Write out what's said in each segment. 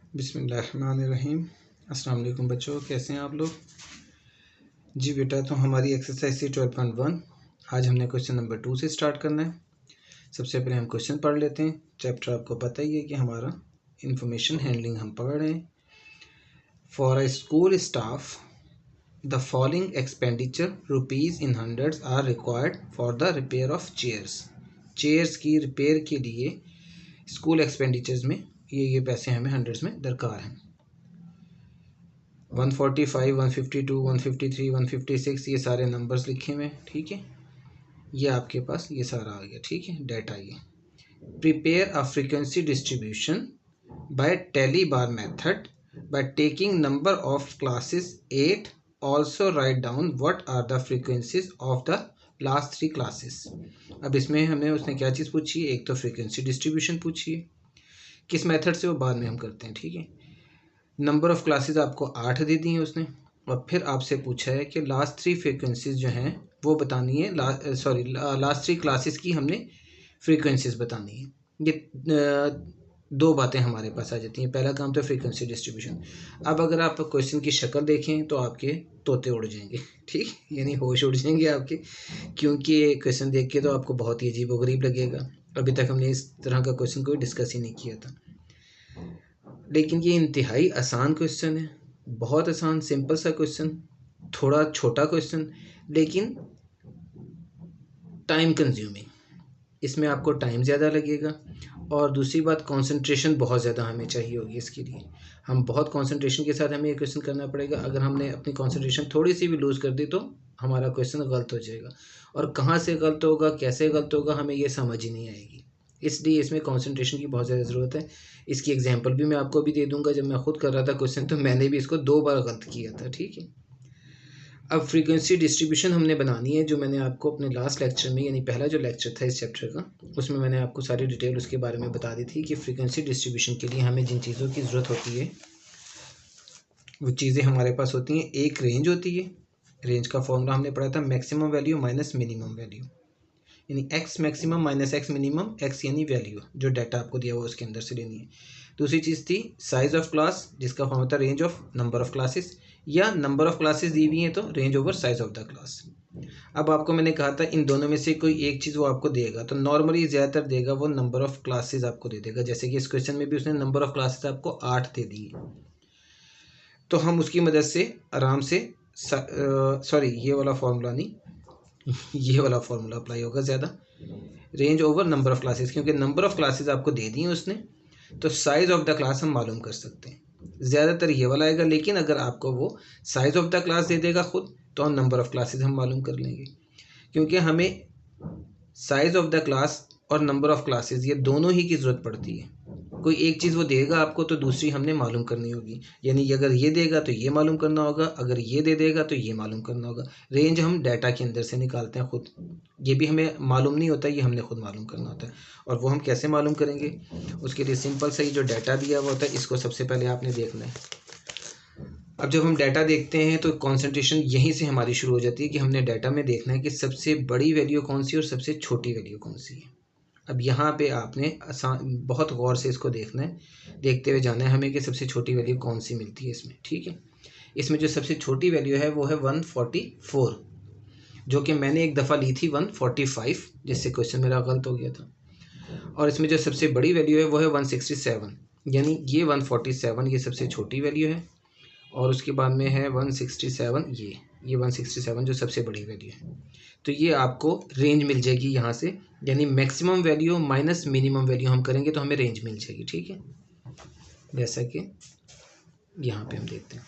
बिस्मिल्लाहिर्रहमानिर्रहीम। अस्सलाम वालेकुम बच्चों, कैसे हैं आप लोग? जी बेटा, तो हमारी एक्सरसाइज थी 12.1। आज हमने क्वेश्चन नंबर 2 से स्टार्ट करना है। सबसे पहले हम क्वेश्चन पढ़ लेते हैं। चैप्टर आपको पता ही है कि हमारा इंफॉर्मेशन हैंडलिंग हम पढ़ रहे हैं। For a school staff the following expenditure rupees in hundreds are required for the repair of chairs की रिपेयर के लिए स्कूल एक्सपेंडिचर्स में ये पैसे हमें हंड्रेड्स में दरकार हैं। 145, 152, 153, 156 ये सारे नंबर्स लिखे हुए हैं। ठीक है, ये आपके पास ये सारा आ गया। ठीक है, डेटा ये prepare a frequency distribution by tally bar method by taking number of classes 8। Also write down what are the frequencies of the last 3 classes. अब इसमें हमें उसने क्या चीज़ पूछी है? एक तो फ्रीक्वेंसी डिस्ट्रीब्यूशन पूछी है, किस मेथड से वो बाद में हम करते हैं। ठीक है, नंबर ऑफ़ क्लासेस आपको 8 दे दी हैं उसने, और फिर आपसे पूछा है कि लास्ट 3 फ्रीक्वेंसीज जो हैं वो बतानी है। लास्ट 3 क्लासेस की हमने फ्रीक्वेंसीज बतानी है। ये दो बातें हमारे पास आ जाती हैं। पहला काम तो फ्रीक्वेंसी डिस्ट्रीब्यूशन। अब अगर आप क्वेश्चन की शक्ल देखें तो आपके तोते उड़ जाएंगे। ठीक, यानी होश उड़ जाएंगे आपके, क्योंकि ये क्वेश्चन देख के तो आपको बहुत ही अजीबोगरीब लगेगा। अभी तक हमने इस तरह का क्वेश्चन कोई डिस्कस ही नहीं किया था, लेकिन ये इंतहाई आसान क्वेश्चन है, बहुत आसान, सिंपल सा क्वेश्चन, थोड़ा छोटा क्वेश्चन, लेकिन टाइम कंज्यूमिंग। इसमें आपको टाइम ज़्यादा लगेगा, और दूसरी बात कंसंट्रेशन बहुत ज़्यादा हमें चाहिए होगी इसके लिए। हम बहुत कंसंट्रेशन के साथ हमें ये क्वेश्चन करना पड़ेगा। अगर हमने अपनी कंसंट्रेशन थोड़ी सी भी लूज़ कर दी तो हमारा क्वेश्चन गलत हो जाएगा, और कहाँ से गलत होगा, कैसे गलत होगा, हमें ये समझ ही नहीं आएगी। इसलिए इसमें कंसंट्रेशन की बहुत ज़्यादा ज़रूरत है। इसकी एग्जांपल भी मैं आपको भी दे दूंगा। जब मैं खुद कर रहा था क्वेश्चन तो मैंने भी इसको 2 बार गलत किया था। ठीक है, अब फ्रीक्वेंसी डिस्ट्रीब्यूशन हमने बनानी है, जो मैंने आपको अपने लास्ट लेक्चर में, यानी पहला जो लेक्चर था इस चैप्टर का, उसमें मैंने आपको सारी डिटेल उसके बारे में बता दी थी कि फ्रीक्वेंसी डिस्ट्रीब्यूशन के लिए हमें जिन चीज़ों की ज़रूरत होती है वो चीज़ें हमारे पास होती हैं। एक रेंज होती है, रेंज का फॉर्मूला हमने पढ़ा था maximum value minus minimum value, यानी X maximum minus x minimum, X यानी वैल्यू जो डाटा आपको दिया हुआ उसके अंदर से लेनी है। दूसरी चीज़ थी साइज़ ऑफ क्लास, जिसका फॉर्म होता है range of number of classes, या नंबर ऑफ़ क्लासेस दी हुई हैं तो range over size of the class. अब आपको मैंने कहा था इन दोनों में से कोई एक चीज़ वो आपको देगा, तो नॉर्मली ज़्यादातर देगा वो नंबर ऑफ़ क्लासेस आपको दे देगा। जैसे कि इस क्वेश्चन में भी उसने नंबर ऑफ़ क्लासेस आपको 8 दे दी है, तो हम उसकी मदद से आराम से ये वाला फॉर्मूला नहीं, ये वाला फॉर्मूला अप्लाई होगा ज़्यादा, range over number of classes, क्योंकि नंबर ऑफ़ क्लासेस आपको दे दी हैं उसने, तो साइज़ ऑफ द क्लास हम मालूम कर सकते हैं। ज़्यादातर ये वाला आएगा, लेकिन अगर आपको वो साइज़ ऑफ द क्लास दे देगा खुद, तो हम नंबर ऑफ़ क्लासेस हम मालूम कर लेंगे, क्योंकि हमें साइज़ ऑफ द क्लास और नंबर ऑफ़ क्लासेस ये दोनों ही की ज़रूरत पड़ती है। कोई एक चीज़ वो देगा आपको तो दूसरी हमने मालूम करनी होगी, यानी अगर ये देगा तो ये मालूम करना होगा, अगर ये दे देगा तो ये मालूम करना होगा। रेंज हम डाटा के अंदर से निकालते हैं खुद, ये भी हमें मालूम नहीं होता, ये हमने खुद मालूम करना होता है। और वो हम कैसे मालूम करेंगे? उसके लिए सिंपल सा ही जो डाटा दिया हुआ होता है, इसको सबसे पहले आपने देखना है। अब जब हम डाटा देखते हैं तो कंसंट्रेशन यहीं से हमारी शुरू हो जाती है कि हमने डाटा में देखना है कि सबसे बड़ी वैल्यू कौन सी और सबसे छोटी वैल्यू कौन सी है। अब यहाँ पे आपने बहुत गौर से इसको देखना है, देखते हुए जाना है हमें कि सबसे छोटी वैल्यू कौन सी मिलती है इसमें। ठीक है, इसमें जो सबसे छोटी वैल्यू है वो है 144, जो कि मैंने एक दफ़ा ली थी 145, जिससे क्वेश्चन मेरा गलत हो गया था। और इसमें जो सबसे बड़ी वैल्यू है वो है 167, यानी ये 147 ये सबसे छोटी वैल्यू है, और उसके बाद में है 167, ये 167 जो सबसे बड़ी वैल्यू है। तो ये आपको रेंज मिल जाएगी यहाँ से, यानी maximum value minus minimum value हम करेंगे तो हमें रेंज मिल जाएगी। ठीक है, जैसा कि यहाँ पे हम देखते हैं।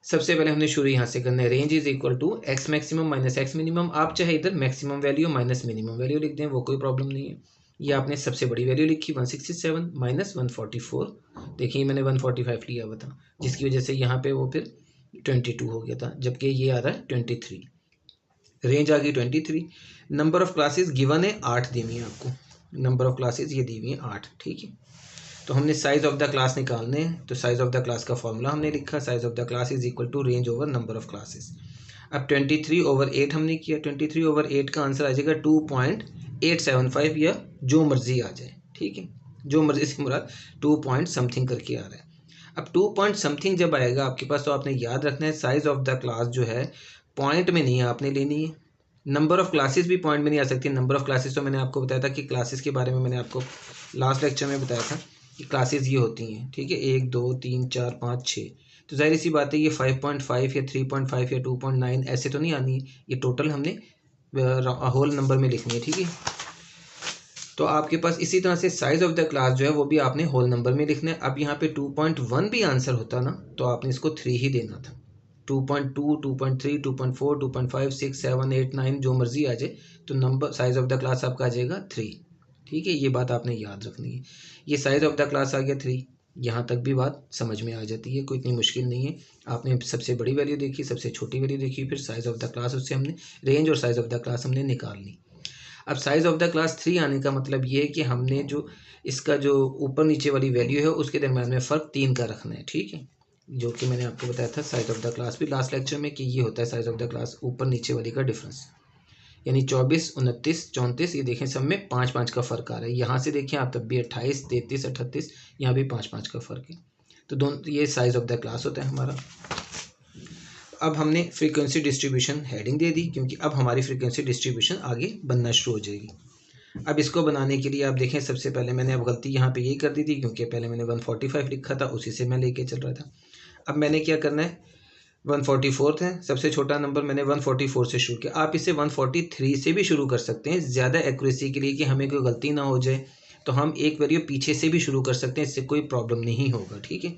सबसे पहले हमने शुरू यहाँ से करना है। Range is equal to x maximum minus x minimum. आप चाहे इधर maximum value minus minimum value लिख दें, वो कोई प्रॉब्लम नहीं है। ये आपने सबसे बड़ी वैल्यू लिखी 167 माइनस 144, देखिए मैंने 145 लिया हुआ था, जिसकी वजह से यहाँ पे वो फिर 22 हो गया था, जबकि ये आ रहा है 23। रेंज आ गई 23। नंबर ऑफ़ क्लासेस गिवन है 8 दी हुई है आपको, नंबर ऑफ़ क्लासेस ये दी हुई है 8। ठीक है, तो हमने साइज़ ऑफ द क्लास निकालने हैं, तो साइज़ ऑफ द क्लास का फॉर्मूला हमने लिखा, size of the class is equal to range over number of classes. अब 23/8 हमने किया, 23/8 का आंसर आ जाएगा 2.875, या जो मर्जी आ जाए। ठीक है, जो मर्जी से मुराद 2 पॉइंट समथिंग करके आ रहा है। अब 2 पॉइंट समथिंग जब आएगा आपके पास, तो आपने याद रखना है साइज ऑफ द क्लास जो है पॉइंट में नहीं आपने लेनी है। नंबर ऑफ़ क्लासेस भी पॉइंट में नहीं आ सकती। नंबर ऑफ़ क्लासेस तो मैंने आपको बताया था कि क्लासेस के बारे में मैंने आपको लास्ट लेक्चर में बताया था कि क्लासेस ये होती हैं, ठीक है, 1 2 3 4 5 6। तो जाहिर सी बात है ये 5.5 या 3.5 या 2.9 ऐसे तो नहीं आनी है, ये टोटल हमने होल नंबर में लिखनी है, ठीक है। तो आपके पास इसी तरह से साइज ऑफ द क्लास जो है वो भी आपने होल नंबर में लिखना है। अब यहाँ पे 2.1 भी आंसर होता ना तो आपने इसको 3 ही देना था। 2.2 2.3 2.4 2.5 6 7 8 9 जो मर्जी आ जाए, तो number size of the class आपका आ जाएगा 3, ठीक है। ये बात आपने याद रखनी है। ये साइज ऑफ द क्लास आ गया 3, यहाँ तक भी बात समझ में आ जाती है, कोई इतनी मुश्किल नहीं है। आपने सबसे बड़ी वैल्यू देखी, सबसे छोटी वैल्यू देखी, फिर साइज ऑफ द क्लास, उससे हमने रेंज और साइज ऑफ द क्लास हमने निकाल ली। अब साइज ऑफ द क्लास 3 आने का मतलब ये है कि हमने जो इसका जो ऊपर नीचे वाली वैल्यू है उसके दरम्यान में फ़र्क 3 का रखना है, ठीक है। जो कि मैंने आपको बताया था साइज ऑफ द क्लास भी लास्ट लेक्चर में कि ये होता है साइज ऑफ द क्लास, ऊपर नीचे वाली का डिफरेंस। यानी 24 29 34, ये देखें सब में 5 5 का फ़र्क आ रहा है। यहाँ से देखें आप तब भी 28 33 38, यहाँ भी 5 5 का फ़र्क है। तो दोनों ये साइज ऑफ द क्लास होता है हमारा। अब हमने फ्रीक्वेंसी डिस्ट्रीब्यूशन हेडिंग दे दी, क्योंकि अब हमारी फ्रीक्वेंसी डिस्ट्रीब्यूशन आगे बनना शुरू हो जाएगी। अब इसको बनाने के लिए आप देखें, सबसे पहले मैंने अब गलती यहाँ पे यही कर दी थी, क्योंकि पहले मैंने 145 लिखा था, उसी से मैं लेके चल रहा था। अब मैंने क्या करना है, 144 है सबसे छोटा नंबर, मैंने 144 से शुरू किया। आप इसे 143 से भी शुरू कर सकते हैं, ज़्यादा एक्यूरेसी के लिए कि हमें कोई गलती ना हो जाए, तो हम एक वैल्यू पीछे से भी शुरू कर सकते हैं, इससे कोई प्रॉब्लम नहीं होगा, ठीक है।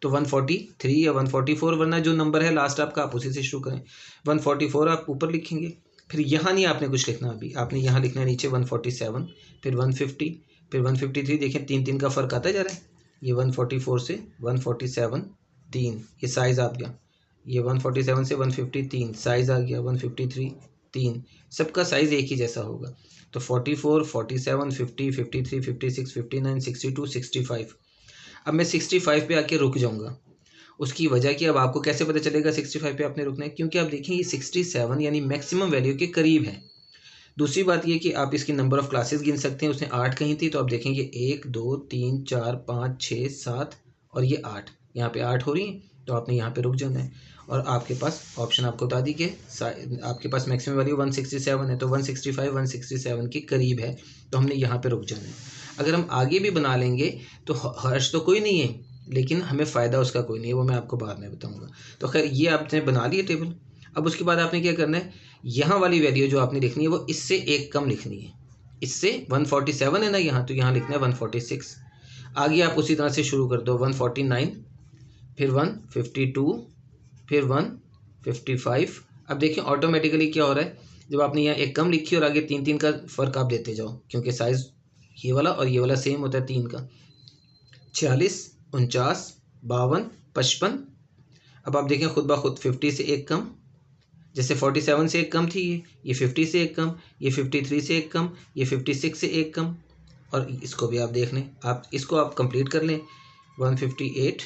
तो 143 या 144, वरना जो नंबर है लास्ट आपका आप उसी से शुरू करें। 144 आप ऊपर लिखेंगे, फिर यहाँ नहीं आपने कुछ लिखना, अभी आपने यहाँ लिखना है नीचे 147, फिर 150, फिर 153। देखें 3 3 का फ़र्क आता जा रहा है। ये 144 से 147 3, ये साइज़ आ गया। ये 147 से 153 साइज़ आ गया, 153 3, सबका साइज़ एक ही जैसा होगा। तो 44 47 50 53 56 59 62 65। अब मैं 65 पे आके रुक जाऊंगा। उसकी वजह कि अब आपको कैसे पता चलेगा 65 पे आपने रुकना है, क्योंकि आप देखें ये 67 यानी मैक्सिमम वैल्यू के करीब है। दूसरी बात ये कि आप इसकी नंबर ऑफ़ क्लासेस गिन सकते हैं, उसने 8 कही थी, तो आप देखेंगे 1 2 3 4 5 6 7 और ये 8, यहाँ पे 8 हो रही हैं, तो आपने यहाँ पे रुक जाना है। और आपके पास ऑप्शन आपको बता दी कि आपके पास मैक्सिमम वैल्यू 167 है, तो 165 167 के करीब है, तो हमने यहाँ पे रुक जाना है। अगर हम आगे भी बना लेंगे तो हर्ष तो कोई नहीं है, लेकिन हमें फ़ायदा उसका कोई नहीं है, वो मैं आपको बाद में बताऊँगा। तो खैर ये आपने बना लिया टेबल। अब उसके बाद आपने क्या करना है, यहाँ वाली वैल्यू जो आपने लिखनी है वो इससे एक कम लिखनी है। इससे 147 है ना यहाँ, तो यहाँ लिखना है 146। आगे आप उसी तरह से शुरू कर दो, 149, फिर 152, फिर 155। अब देखिए ऑटोमेटिकली क्या हो रहा है, जब आपने यहाँ एक कम लिखी और आगे 3 3 का फ़र्क आप देते जाओ, क्योंकि साइज़ ये वाला और ये वाला सेम होता है 3 का। 46 49 52 55। अब आप देखें खुद ब खुद 50 से एक कम, जैसे 47 से एक कम थी, ये 50 से एक कम, ये 53 से एक कम, ये 56 से एक कम। और इसको भी आप देख लें, आप इसको आप कंप्लीट कर लें, 158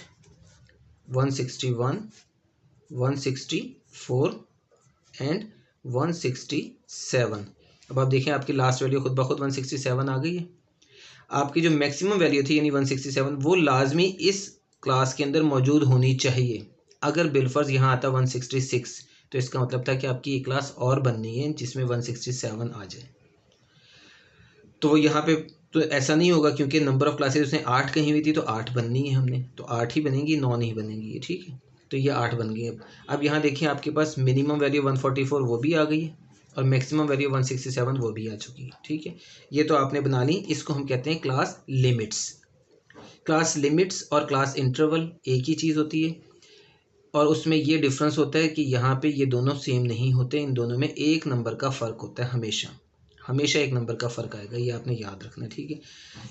161 164 एंड 167। अब आप देखें आपकी लास्ट वैल्यू खुद ब खुद 167 आ गई है। आपकी जो मैक्सिमम वैल्यू थी यानी 167, वो लाजमी इस क्लास के अंदर मौजूद होनी चाहिए। अगर बिलफर्ज यहाँ आता 166, तो इसका मतलब था कि आपकी एक क्लास और बननी है जिसमें 167 आ जाए। तो यहाँ पे तो ऐसा नहीं होगा, क्योंकि नंबर ऑफ़ क्लासेस उसने 8 कही हुई थी, तो 8 बननी है हमने, तो 8 ही बनेंगी, 9 नहीं बनेंगी ये, ठीक है। तो ये 8 बन गई। अब यहाँ देखिए आपके पास मिनिमम वैल्यू 144 वो भी आ गई है, और मैक्सिमम वैल्यू 167 वो भी आ चुकी है, ठीक है। ये तो आपने बना ली, इसको हम कहते हैं क्लास लिमिट्स। क्लास लिमिट्स और क्लास इंटरवल एक ही चीज़ होती है, और उसमें ये डिफरेंस होता है कि यहाँ पे ये दोनों सेम नहीं होते, इन दोनों में एक नंबर का फ़र्क होता है, हमेशा हमेशा एक नंबर का फ़र्क आएगा, ये आपने याद रखना है, ठीक है।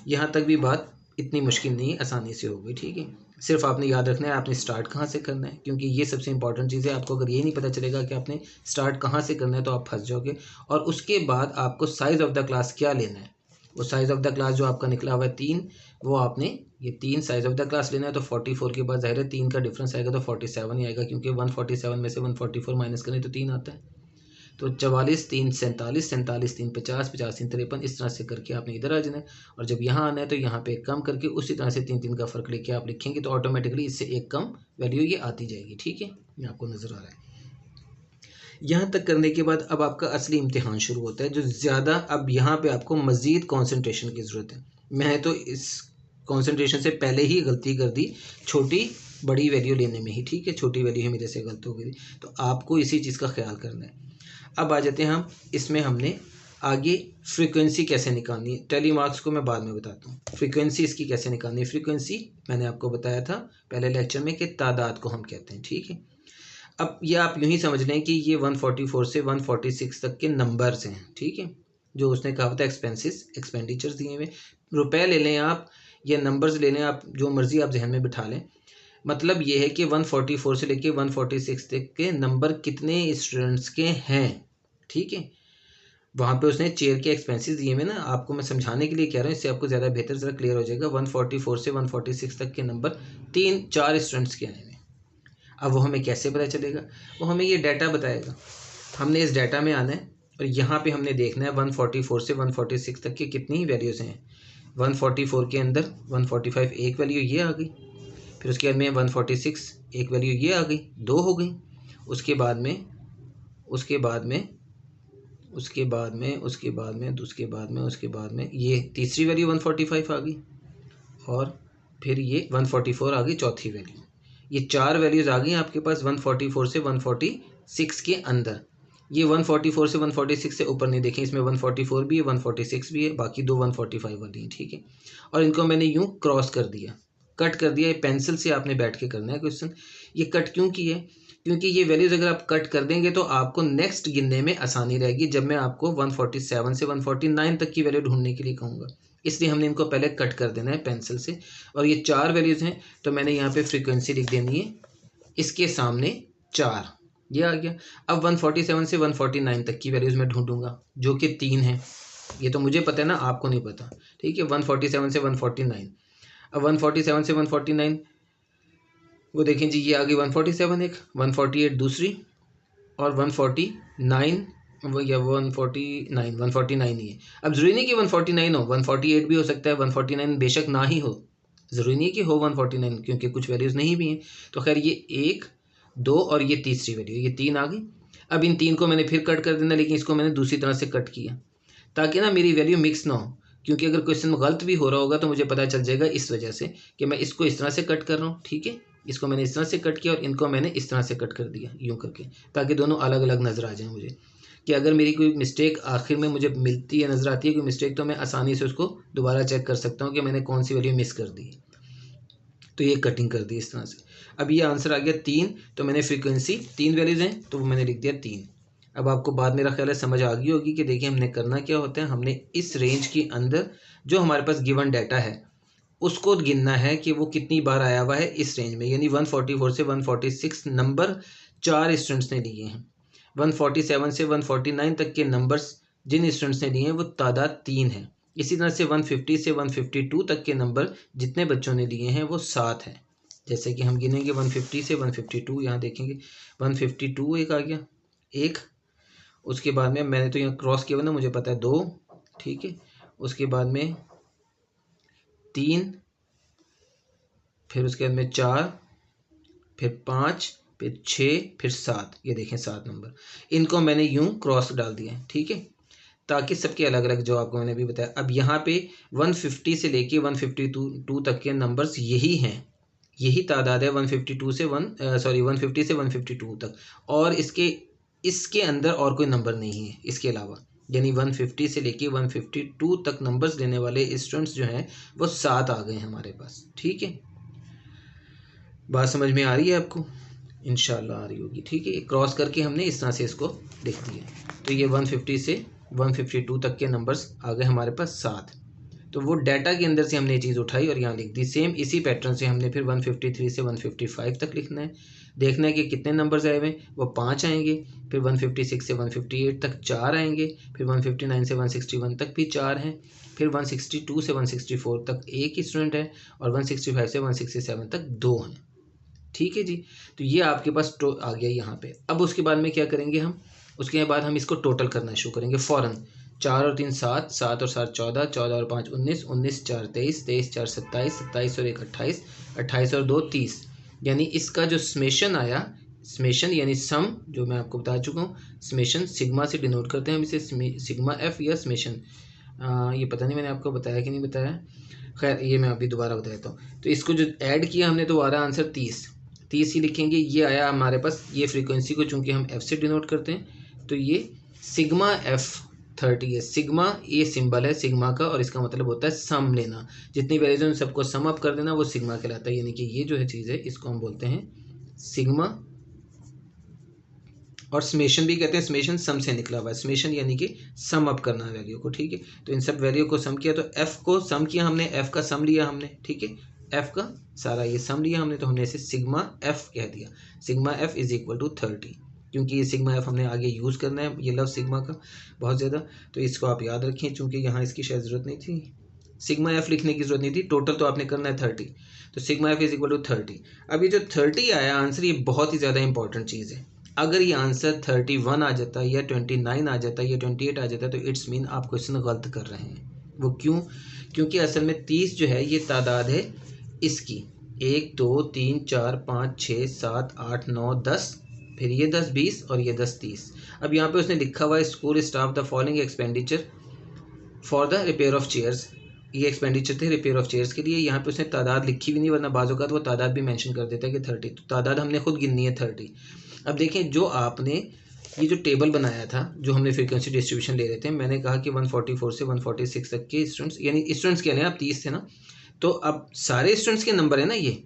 यहाँ तक भी बात इतनी मुश्किल नहीं है, आसानी से होगी, ठीक है। सिर्फ आपने याद रखना है आपने स्टार्ट कहाँ से करना है, क्योंकि ये सबसे इंपॉर्टेंट चीज़ है। आपको अगर ये नहीं पता चलेगा कि आपने स्टार्ट कहाँ से करना है तो आप फंस जाओगे। और उसके बाद आपको साइज़ ऑफ द क्लास क्या लेना है, वो साइज़ ऑफ द क्लास जो आपका निकला हुआ है 3, वो आपने ये 3 साइज़ ऑफ द क्लास लेना है। तो 44 के बाद ज़ाहिर है 3 का डिफरेंस आएगा, तो 47 ही आएगा, क्योंकि 147 में से 144 माइनस करें तो 3 आता है। तो 44 3 47, 47 3 50, 50 3 53, इस तरह से करके आपने इधर आ जाना है। और जब यहाँ आना है तो यहाँ पे एक कम करके उसी तरह से 3 3 का फ़र्क लेके आप लिखेंगे तो ऑटोमेटिकली इससे एक कम वैल्यू ये आती जाएगी। ठीक है, ये आपको नज़र आ रहा है। यहाँ तक करने के बाद अब आपका असली इम्तिहान शुरू होता है, जो ज़्यादा अब यहाँ पे आपको मज़ीद कंसंट्रेशन की ज़रूरत है। मैं तो इस कंसंट्रेशन से पहले ही गलती कर दी छोटी बड़ी वैल्यू लेने में ही। ठीक है, छोटी वैल्यू ही मेरे से गलत हो गई, तो आपको इसी चीज़ का ख्याल करना है। अब आ जाते हैं हम इसमें, हमने आगे फ्रीक्वेंसी कैसे निकालनी है। टेली मार्क्स को मैं बाद में बताता हूँ, फ्रीक्वेंसी इसकी कैसे निकालनी है। फ्रीक्वेंसी मैंने आपको बताया था पहले लेक्चर में कि तादाद को हम कहते हैं। ठीक है, अब ये आप यूँ ही समझ लें कि ये 144 से 146 तक के नंबर्स हैं। ठीक है, जो उसने कहा था एक्सपेंडिचर्स दिए हुए, रुपए ले लें आप या नंबर्स ले लें, आप जो मर्ज़ी आप जहन में बिठा लें। मतलब ये है कि 144 से लेके 146 तक के नंबर कितने स्टूडेंट्स के हैं। ठीक है, वहाँ पे उसने चेयर के एक्सपेंसेस दिए हुए ना, आपको मैं समझाने के लिए कह रहा हूँ, इससे आपको ज़्यादा बेहतर ज़रा क्लियर हो जाएगा। 144 से 146 तक के नंबर 3-4 स्टूडेंट्स के आए हुए। अब वो हमें कैसे पता चलेगा, वो हमें ये डाटा बताएगा। हमने इस डाटा में आना है और यहाँ पे हमने देखना है 144 से 146 तक की कितनी वैल्यूज़ हैं। 144 के अंदर 145 एक वैल्यू ये आ गई, फिर उसके बाद में 146 एक वैल्यू ये आ गई, 2 हो गई। उसके बाद में ये तीसरी वैल्यू 145 आ गई, और फिर ये 144 आ गई चौथी वैल्यू। ये 4 वैल्यूज़ आ गई आपके पास 144 से 146 के अंदर। ये 144 से 146 से ऊपर नहीं, देखें इसमें 144 भी है 146 भी है, बाकी 2 145 वाली हैं। ठीक है, और इनको मैंने यूँ क्रॉस कर दिया, कट कर दिया। ये पेंसिल से आपने बैठ के करना है क्वेश्चन। ये कट क्यों किया है, क्योंकि ये वैल्यूज़ अगर आप कट कर देंगे तो आपको नेक्स्ट गिनने में आसानी रहेगी जब मैं आपको 147 से 149 तक की वैल्यू ढूंढने के लिए कहूँगा। इसलिए हमने इनको पहले कट कर देना है पेंसिल से। और ये 4 वैल्यूज़ हैं तो मैंने यहाँ पे फ्रीक्वेंसी लिख देनी है, इसके सामने 4, ये आ गया। अब 147 से 149 तक की वैल्यूज़ मैं ढूंढूंगा जो कि 3 है। ये तो मुझे पता है ना, आपको नहीं पता। ठीक है, 147 से 149। अब 147 से 149 वो देखें जी, ये आ गई 147 एक, 148 दूसरी, और 149 या 149 ही है। अब ज़रूरी नहीं कि 149 हो, 148 भी हो सकता है, 149 बेशक ना ही हो, ज़रूरी नहीं कि हो 149, क्योंकि कुछ वैल्यूज़ नहीं भी हैं। तो खैर ये 1 2 और ये तीसरी वैल्यू, ये 3 आ गई। अब इन 3 को मैंने फिर कट कर देना, लेकिन इसको मैंने दूसरी तरह से कट किया ताकि ना मेरी वैल्यू मिक्स ना हो, क्योंकि अगर क्वेश्चन गलत भी हो रहा होगा तो मुझे पता चल जाएगा इस वजह से कि मैं इसको इस तरह से कट कर रहा हूँ। ठीक है, इसको मैंने इस तरह से कट किया और इनको मैंने इस तरह से कट कर दिया यूँ करके, ताकि दोनों अलग अलग नज़र आ जाएं मुझे, कि अगर मेरी कोई मिस्टेक आखिर में मुझे मिलती है, नज़र आती है कोई मिस्टेक, तो मैं आसानी से उसको दोबारा चेक कर सकता हूँ कि मैंने कौन सी वैल्यू मिस कर दी। तो ये कटिंग कर दी इस तरह से। अब ये आंसर आ गया 3, तो मैंने फ्रीक्वेंसी 3 वैल्यूज़ हैं तो वो मैंने लिख दिया 3। अब आपको बाद मेरा ख्याल है समझ आ गई होगी कि देखिए हमने करना क्या होता है, हमने इस रेंज के अंदर जो हमारे पास गिवन डाटा है उसको गिनना है कि वो कितनी बार आया हुआ है इस रेंज में, यानी 144 से 146 नंबर 4 स्टूडेंट्स ने लिए हैं। 147 से 149 तक के नंबर्स जिन स्टूडेंट्स ने लिए हैं वो तादाद 3 है। इसी तरह से 150 से 152 तक के नंबर जितने बच्चों ने लिए हैं वो 7 हैं। जैसे कि हम गिनेंगे 150 से 152, यहाँ देखेंगे 152 एक आ गया, एक, उसके बाद में मैंने तो यहाँ क्रॉस किया हुआ ना, मुझे पता है 2, ठीक है, उसके बाद में 3, फिर उसके बाद में 4, फिर 5, फिर 6, फिर 7, ये देखें 7 नंबर, इनको मैंने यूं क्रॉस डाल दिया है। ठीक है, ताकि सबके अलग अलग जो आपको मैंने अभी बताया। अब यहाँ पे 150 से लेके 152 तक के नंबर्स यही हैं, यही तादाद है 150 से 152 तक, और इसके अंदर और कोई नंबर नहीं है इसके अलावा, यानी 150 से लेके 152 तक नंबर्स लेने वाले स्टूडेंट्स जो हैं वो 7 आ गए हमारे पास। ठीक है, बात समझ में आ रही है आपको? इंशाल्लाह आ रही होगी। ठीक है, क्रॉस करके हमने इस तरह से इसको लिख दिया, तो ये 150 से 152 तक के नंबर्स आ गए हमारे पास 7। तो वो डाटा के अंदर से हमने ये चीज़ उठाई और यहाँ लिख दी। सेम इसी पैटर्न से हमने फिर 153 से 155 तक लिखना है, देखना है कि कितने नंबर्स आए हुए हैं, वो 5 आएंगे। फिर 156 से 158 तक 4 आएंगे, फिर 159 से 161 तक भी 4 हैं, फिर 162 से 164 तक एक ही स्टूडेंट है, और 165 से 167 तक 2 हैं। ठीक है जी, तो ये आपके पास आ गया यहाँ पे। अब उसके बाद में क्या करेंगे हम, उसके बाद हम इसको टोटल करना शुरू करेंगे फ़ौरन। 4 और 3 7, 7 और 7 14, 14 और 5 19, 19 4 23, 23 4 27, 27 और 1 28, 28 और 2 30। यानी इसका जो समेशन आया, समेशन यानी सम, जो मैं आपको बता चुका हूँ, समेशन सिग्मा से डिनोट करते हैं हम इसे, सिग्मा एफ या समेशन। ये पता नहीं मैंने आपको बताया कि नहीं बताया, खैर ये मैं अभी दोबारा बता देता हूँ। तो इसको जो ऐड किया हमने तो आ रहा आंसर 30, 30 ही लिखेंगे। ये आया हमारे पास, ये फ्रीक्वेंसी को चूंकि हम एफ से डिनोट करते हैं तो ये सिग्मा एफ 30 है। सिग्मा ये सिंबल है सिग्मा का, और इसका मतलब होता है सम लेना, जितनी वैल्यूज हैं सबको सम अप कर देना, वो सिग्मा कहलाता है। यानी कि ये जो है चीज़ है इसको हम बोलते हैं सिग्मा, और समेशन भी कहते हैं, समेशन सम से निकला हुआ है, समेशन यानी कि सम अप करना वैल्यू को, ठीक है। तो इन सब वैल्यू को सम किया, तो एफ को सम किया हमने, एफ का सम लिया हमने, ठीक है, एफ का सारा ये सम लिया हमने, तो हमने इसे सिग्मा एफ कह दिया। Sigma f is equal to 30, क्योंकि ये सिग्मा एफ हमने आगे यूज़ करना है, ये लव सिग्मा का बहुत ज़्यादा, तो इसको आप याद रखें, चूँकि यहाँ इसकी शायद ज़रूरत नहीं थी, सिग्मा एफ लिखने की जरूरत नहीं थी, टोटल तो आपने करना है 30, तो sigma f is equal to 30। अब ये जो 30 आया आंसर, ये बहुत ही ज़्यादा इंपॉर्टेंट चीज़ है। अगर ये आंसर 31 आ जाता है या 29 आ जाता है या 28 आ जाता है, तो इट्स मीन आप क्वेश्चन गलत कर रहे हैं। वो क्यों? क्योंकि असल में 30 जो है ये तादाद है इसकी, 1 2 3 4 5 6 7 8 9 10, फिर ये 10 20 और ये 10 30। अब यहाँ पे उसने लिखा हुआ है school staff the following expenditure for the repair of chairs, ये एक्सपेंडिचर थे रिपेयर ऑफ चेयर्स के लिए। यहाँ पे उसने तादाद लिखी भी नहीं, वरना बाज़ औक़ात वो तादाद भी मेंशन कर देता है कि 30, तो तादाद हमने खुद गिननी है 30। अब देखें, जो आपने ये जो टेबल बनाया था, जो हमने फ्रीक्वेंसी डिस्ट्रीब्यूशन ले रहे थे, मैंने कहा कि 144 से 146 तक के स्टूडेंट्स, यानी स्टूडेंट्स के आप 30 थे ना, तो अब सारे स्टूडेंट्स के नंबर है ना ये,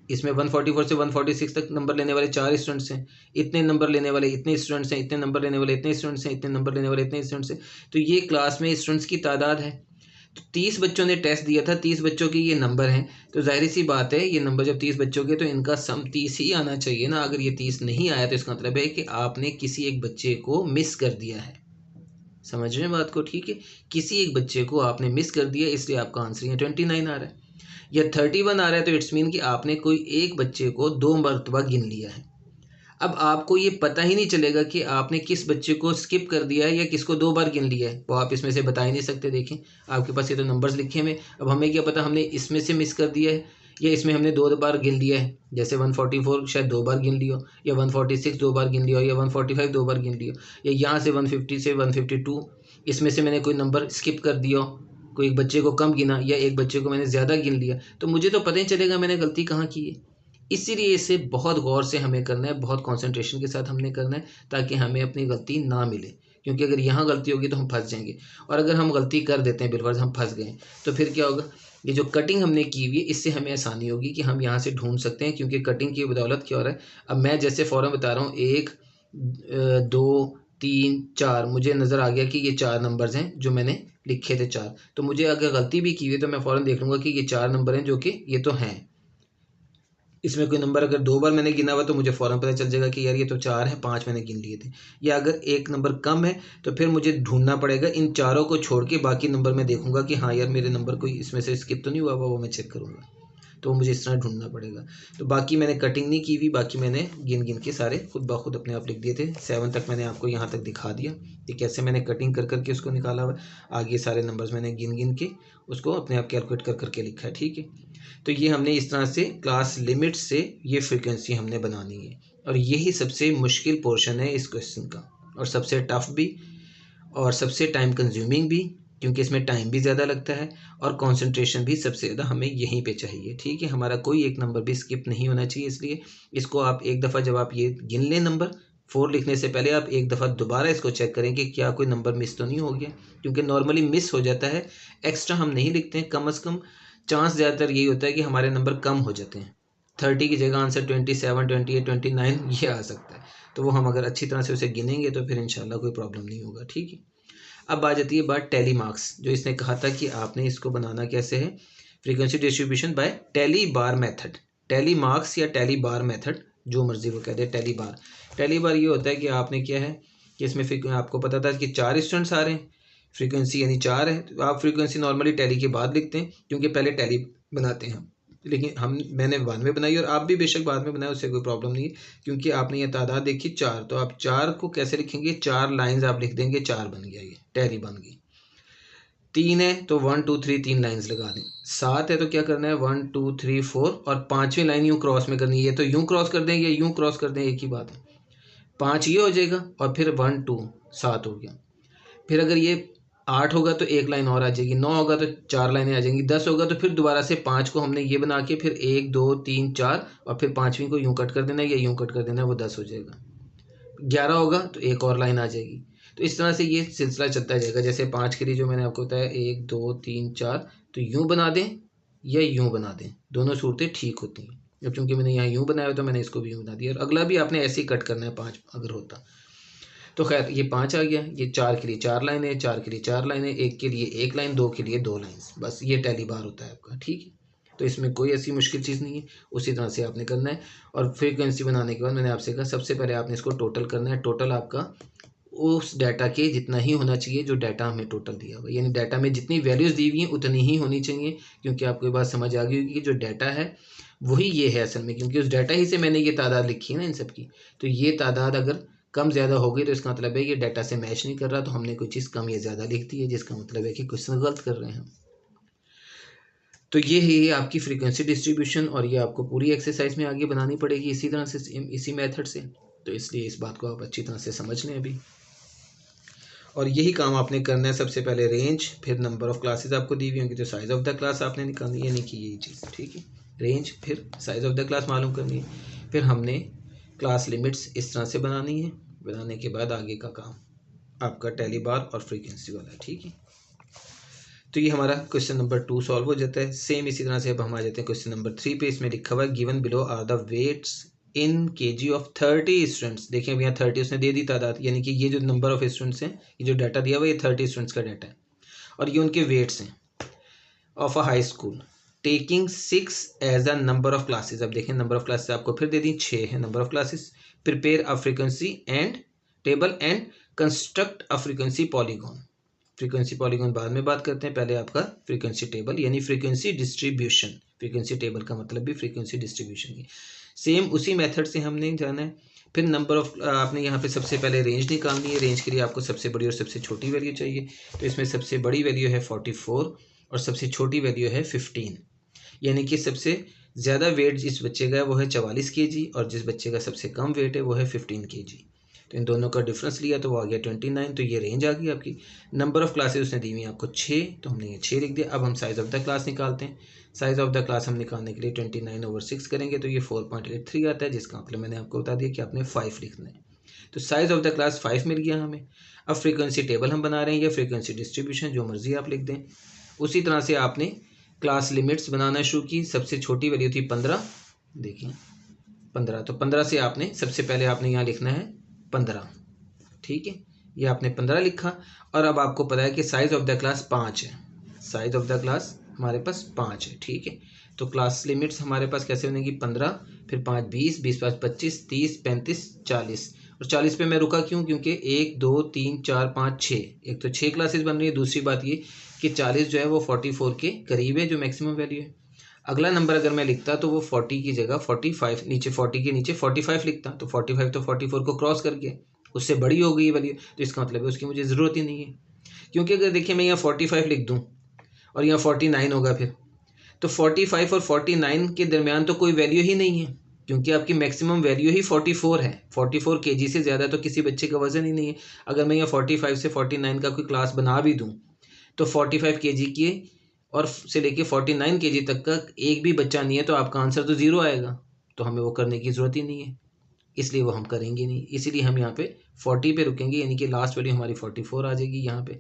इसमें 144 से 146 तक नंबर लेने वाले 4 स्टूडेंट्स हैं, इतने नंबर लेने वाले इतने स्टूडेंट्स हैं, इतने नंबर लेने वाले इतने स्टूडेंट्स हैं, इतने नंबर लेने वाले इतने स्टूडेंट्स हैं, तो ये क्लास में स्टूडेंट्स की तादाद है। तो 30 बच्चों ने टेस्ट दिया था, 30 बच्चों के ये नंबर हैं, तो जाहिर सी बात है ये नंबर जब 30 बच्चों के, तो इनका सम 30 ही आना चाहिए ना। अगर ये 30 नहीं आया तो इसका मतलब है कि आपने किसी एक बच्चे को मिस कर दिया है। समझ रहे हैं बात को? ठीक है, किसी एक बच्चे को आपने मिस कर दिया, इसलिए आपका आंसर यहाँ 29 आ रहा है या 31 आ रहा है, तो इट्स मीन कि आपने कोई एक बच्चे को 2 मरतबा गिन लिया है। अब आपको ये पता ही नहीं चलेगा कि आपने किस बच्चे को स्किप कर दिया है या किसको 2 बार गिन लिया है, वो आप इसमें से बता ही नहीं सकते। देखें, आपके पास ये तो नंबर्स लिखे हुए, अब हमें क्या पता हमने इसमें से मिस कर दिया है या इसमें हमने 2 बार गिन लिया है। जैसे 144 शायद 2 बार गिन लिया, या 146 2 बार गिन लिया, या 145 2 बार गिन लिया, या यहाँ से 150 से 152 इसमें से मैंने कोई नंबर स्किप कर दिया, कोई एक बच्चे को कम गिना या एक बच्चे को मैंने ज़्यादा गिन लिया, तो मुझे तो पता ही चलेगा मैंने गलती कहाँ की है। इसीलिए इसे बहुत गौर से हमें करना है, बहुत कंसंट्रेशन के साथ हमने करना है, ताकि हमें अपनी गलती ना मिले। क्योंकि अगर यहाँ गलती होगी तो हम फंस जाएंगे, और अगर हम गलती कर देते हैं बिलफर्ज हम फंस गए, तो फिर क्या होगा? ये जो कटिंग हमने की हुई है, इससे हमें आसानी होगी कि हम यहाँ से ढूंढ सकते हैं, क्योंकि कटिंग की बदौलत क्या हो रहा है। अब मैं जैसे फ़ौरन बता रहा हूँ, 1 2 3 4, मुझे नज़र आ गया कि ये 4 नंबर्स हैं जो मैंने लिखे थे 4, तो मुझे अगर गलती भी की हुई तो मैं फ़ौरन देख लूँगा कि ये 4 नंबर हैं, जो कि ये तो हैं। इसमें कोई नंबर अगर 2 बार मैंने गिना हुआ तो मुझे फ़ौरन पता चल जाएगा कि यार ये तो 4 है, 5 मैंने गिन लिए थे। या अगर एक नंबर कम है तो फिर मुझे ढूंढना पड़ेगा, इन चारों को छोड़ के बाकी नंबर मैं देखूंगा कि हाँ यार मेरे नंबर कोई इसमें से स्किप तो नहीं हुआ, वो मैं चेक करूँगा, तो मुझे इस तरह ढूंढना पड़ेगा। तो बाकी मैंने कटिंग नहीं की हुई, बाकी मैंने गिन गिन के सारे खुद ब खुद अपने आप लिख दिए थे। 7 तक मैंने आपको यहाँ तक दिखा दिया कि कैसे मैंने कटिंग कर करके उसको निकाला हुआ है। आगे सारे नंबर्स मैंने गिन गिन के उसको अपने आप कैलकुलेट कर करके लिखा है, ठीक है। तो ये हमने इस तरह से क्लास लिमिट से ये फ्रीक्वेंसी हमने बनानी है, और यही सबसे मुश्किल पोर्शन है इस क्वेश्चन का, और सबसे टफ भी, और सबसे टाइम कंज्यूमिंग भी, क्योंकि इसमें टाइम भी ज़्यादा लगता है, और कंसंट्रेशन भी सबसे ज़्यादा हमें यहीं पे चाहिए, ठीक है। हमारा कोई एक नंबर भी स्किप नहीं होना चाहिए, इसलिए इसको आप एक दफ़ा जब आप ये गिन लें नंबर 4 लिखने से पहले आप एक दफ़ा दोबारा इसको चेक करें कि क्या कोई नंबर मिस तो नहीं हो गया, क्योंकि नॉर्मली मिस हो जाता है, एक्स्ट्रा हम नहीं लिखते हैं। कम अज़ कम चांस ज़्यादातर यही होता है कि हमारे नंबर कम हो जाते हैं। 30 की जगह आंसर 27 28 29 ये आ सकता है, तो वो हम अगर अच्छी तरह से उसे गिनेंगे तो फिर इंशाल्लाह कोई प्रॉब्लम नहीं होगा, ठीक है। अब आ जाती है बात टैली मार्क्स, जो इसने कहा था कि आपने इसको बनाना कैसे है, फ्रीक्वेंसी डिस्ट्रीब्यूशन बाय टैली बार मेथड। टैली मार्क्स या टैली बार मेथड, जो मर्जी वो कह दे। टैली बार, टैली बार ये होता है कि आपने क्या है कि इसमें आपको पता था कि 4 स्टूडेंट्स आ रहे हैं, फ्रीक्वेंसी यानी 4 है, तो आप फ्रीक्वेंसी नॉर्मली टैली के बाद लिखते हैं, क्योंकि पहले टैली बनाते हैं। लेकिन मैंने बाद में बनाई और आप भी बेशक बाद में बनाए, उससे कोई प्रॉब्लम नहीं है, क्योंकि आपने ये तादाद देखी 4, तो आप 4 को कैसे लिखेंगे, 4 लाइंस आप लिख देंगे, 4 बन गया, ये टैली बन गई। 3 है तो 1 2 3 3 लाइंस लगा दें। 7 है तो क्या करना है, 1 2 3 4 और 5वीं लाइन यूँ क्रॉस में करनी है, तो यूँ क्रॉस कर दें या यूँ क्रॉस कर दें, एक ही बात है। 5 ये हो जाएगा और फिर 1 2 7 हो गया। फिर अगर ये 8 होगा तो एक लाइन और आ जाएगी, 9 होगा तो 4 लाइनें आ जाएंगी, 10 होगा तो फिर दोबारा से 5 को हमने ये बना के फिर 1 2 3 4 और फिर 5वीं को यूँ कट कर देना है या यूँ कट कर देना है, वो 10 हो जाएगा। 11 होगा तो एक और लाइन आ जाएगी। तो इस तरह से ये सिलसिला चलता जाएगा। जैसे 5 के लिए जो मैंने आपको बताया 1 2 3 4, तो यूँ बना दें या यूँ बना दें, दोनों सूरतें ठीक होती हैं। अब चूँकि मैंने यहाँ यूँ बनाया तो मैंने इसको भी यूँ बना दिया, और अगला भी आपने ऐसे ही कट करना है 5 अगर होता। तो खैर ये 5 आ गया, ये 4 के लिए 4 लाइनें, 4 के लिए 4 लाइनें, 1 के लिए 1 लाइन, 2 के लिए 2 लाइन्स, बस ये टैली बार होता है आपका, ठीक है। तो इसमें कोई ऐसी मुश्किल चीज़ नहीं है, उसी तरह से आपने करना है। और फ्रीक्वेंसी बनाने के बाद मैंने आपसे कहा सबसे पहले आपने इसको टोटल करना है। टोटल आपका उस डाटा के जितना ही होना चाहिए जो डाटा हमें टोटल दिया हुआ, यानी डाटा में जितनी वैल्यूज़ दी हुई हैं उतनी ही होनी चाहिए, क्योंकि आपको ये बात समझ आ गई होगी कि जो डाटा है वही ये है असल में, क्योंकि उस डाटा ही से मैंने ये तादाद लिखी है ना इन सब की। तो ये तादाद अगर कम ज़्यादा हो गई तो इसका मतलब है ये डाटा से मैच नहीं कर रहा, तो हमने कोई चीज़ कम या ज़्यादा लिख दी है, जिसका मतलब है कि क्वेश्चन गलत कर रहे हैं हम। तो ये है आपकी फ्रीक्वेंसी डिस्ट्रीब्यूशन, और ये आपको पूरी एक्सरसाइज में आगे बनानी पड़ेगी इसी तरह से, इसी मेथड से। तो इसलिए इस बात को आप अच्छी तरह से समझ लें अभी, और यही काम आपने करना है। सबसे पहले रेंज, फिर नंबर ऑफ़ क्लासेस आपको दी हुई होंगी तो साइज़ ऑफ द क्लास आपने निकालनी है, यानी कि यही चीज़, ठीक है। रेंज फिर साइज़ ऑफ द क्लास मालूम करनी है, फिर हमने क्लास लिमिट्स इस तरह से बनानी है। बनाने के बाद आगे का काम आपका टैली बार और फ्रीक्वेंसी वाला है, ठीक है। तो ये हमारा क्वेश्चन नंबर 2 सॉल्व हो जाता है। सेम इसी तरह से अब हम आ जाते हैं क्वेश्चन नंबर 3 पे। इसमें लिखा हुआ है given below are the weights in kg of 30 students. देखिए अब यहाँ 30 उसने दे दी तादाद, यानी कि ये जो नंबर ऑफ स्टूडेंट्स हैं, ये जो डाटा दिया हुआ है ये 30 स्टूडेंट्स का डाटा है, और ये उनके वेट्स हैं of a high school taking 6 as a number of classes. अब देखें नंबर ऑफ क्लासेस आपको फिर दे दी, 6 है number of classes. Prepare a frequency and table and construct a frequency polygon. Frequency polygon बाद में बात करते हैं, पहले आपका फ्रीक्वेंसी टेबल यानी फ्रीक्वेंसी डिस्ट्रीब्यूशन। फ्रीक्वेंसी टेबल का मतलब भी फ्रीक्वेंसी डिस्ट्रीब्यूशन की सेम उसी मेथड से हमने जाना है। फिर नंबर ऑफ आपने यहाँ पे सबसे पहले रेंज निकालनी है। रेंज के लिए आपको सबसे बड़ी और सबसे छोटी वैल्यू चाहिए, तो इसमें सबसे बड़ी वैल्यू है 44 और सबसे छोटी वैल्यू है 15, यानी कि सबसे ज़्यादा वेट जिस बच्चे का है वो है 44 kg और जिस बच्चे का सबसे कम वेट है वो है 15 kg। तो इन दोनों का डिफरेंस लिया तो वो आ गया 29। तो ये रेंज आ गई आपकी। नंबर ऑफ़ क्लासेस उसने दी हुई आपको 6, तो हमने ये 6 लिख दिया। अब हम साइज़ ऑफ द क्लास निकालते हैं। साइज़ ऑफ द क्लास हम निकालने के लिए 29/6 करेंगे तो ये 4.83 आता है, जिसका मतलब मैंने आपको बता दिया कि आपने 5 लिखना है। तो साइज़ ऑफ द क्लास 5 मिल गया हमें। अब फ्रीक्वेंसी टेबल हम बना रहे हैं या फ्रीक्वेंसी डिस्ट्रीब्यूशन, जो मर्ज़ी आप लिख दें। उसी तरह से आपने क्लास लिमिट्स बनाना शुरू की। सबसे छोटी वैल्यू थी 15, देखिए 15, तो 15 से आपने सबसे पहले आपने यहाँ लिखना है 15, ठीक है। ये आपने 15 लिखा, और अब आपको पता है कि साइज़ ऑफ द क्लास 5 है। साइज़ ऑफ द क्लास हमारे पास 5 है, ठीक है। तो क्लास लिमिट्स हमारे पास कैसे बनेगी, 15 फिर 5 20, 20 5 25, 30 35 40, और 40 पे मैं रुका क्यों, क्योंकि 1 2 3 4 5 6, एक तो 6 क्लासेस बन रही है, दूसरी बात ये कि 40 जो है वो 44 के करीब है, जो मैक्सिमम वैल्यू है। अगला नंबर अगर मैं लिखता तो वो 40 की जगह 45, नीचे 40 के नीचे 45 लिखता, तो 45 तो 44 को क्रॉस कर गया, उससे बड़ी हो गई वैल्यू, तो इसका मतलब है उसकी मुझे ज़रूरत ही नहीं है। क्योंकि अगर देखिए मैं यहाँ 45 लिख दूँ और यहाँ 49 होगा फिर, तो 45 और 49 के दरमियान तो कोई वैल्यू ही नहीं है, क्योंकि आपकी मैक्सिमम वैल्यू ही 44 है। 44 kg से ज़्यादा तो किसी बच्चे का वज़न ही नहीं है। अगर मैं यहाँ 45 से 49 का कोई क्लास बना भी दूँ तो 45 kg की और से लेके 49 kg तक का एक भी बच्चा नहीं है, तो आपका आंसर तो ज़ीरो आएगा, तो हमें वो करने की ज़रूरत ही नहीं है, इसलिए वो हम करेंगे नहीं। इसीलिए हम यहाँ पे 40 पे रुकेंगे, यानी कि लास्ट वैल्यू हमारी 44 आ जाएगी यहाँ पे,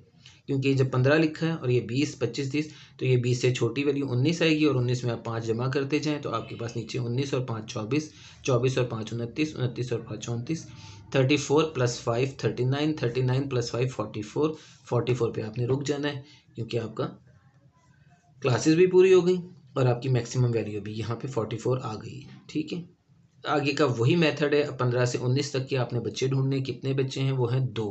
क्योंकि जब 15 लिखा है और ये 20 25 30, तो ये 20 से छोटी वैल्यू 19 आएगी, और 19 में आप 5 जमा करते जाएँ तो आपके पास नीचे 19 और 5 24, 24 और 5 29, 29 और 5 34, 34 + 5 39, 39 + 5 44, 44 पे आपने रुक जाना है, क्योंकि आपका क्लासेस भी पूरी हो गई और आपकी मैक्सिमम वैल्यू भी यहाँ पे 44 आ गई, ठीक है। आगे का वही मेथड है। 15 से 19 तक के आपने बच्चे ढूंढने, कितने बच्चे हैं, वो हैं 2,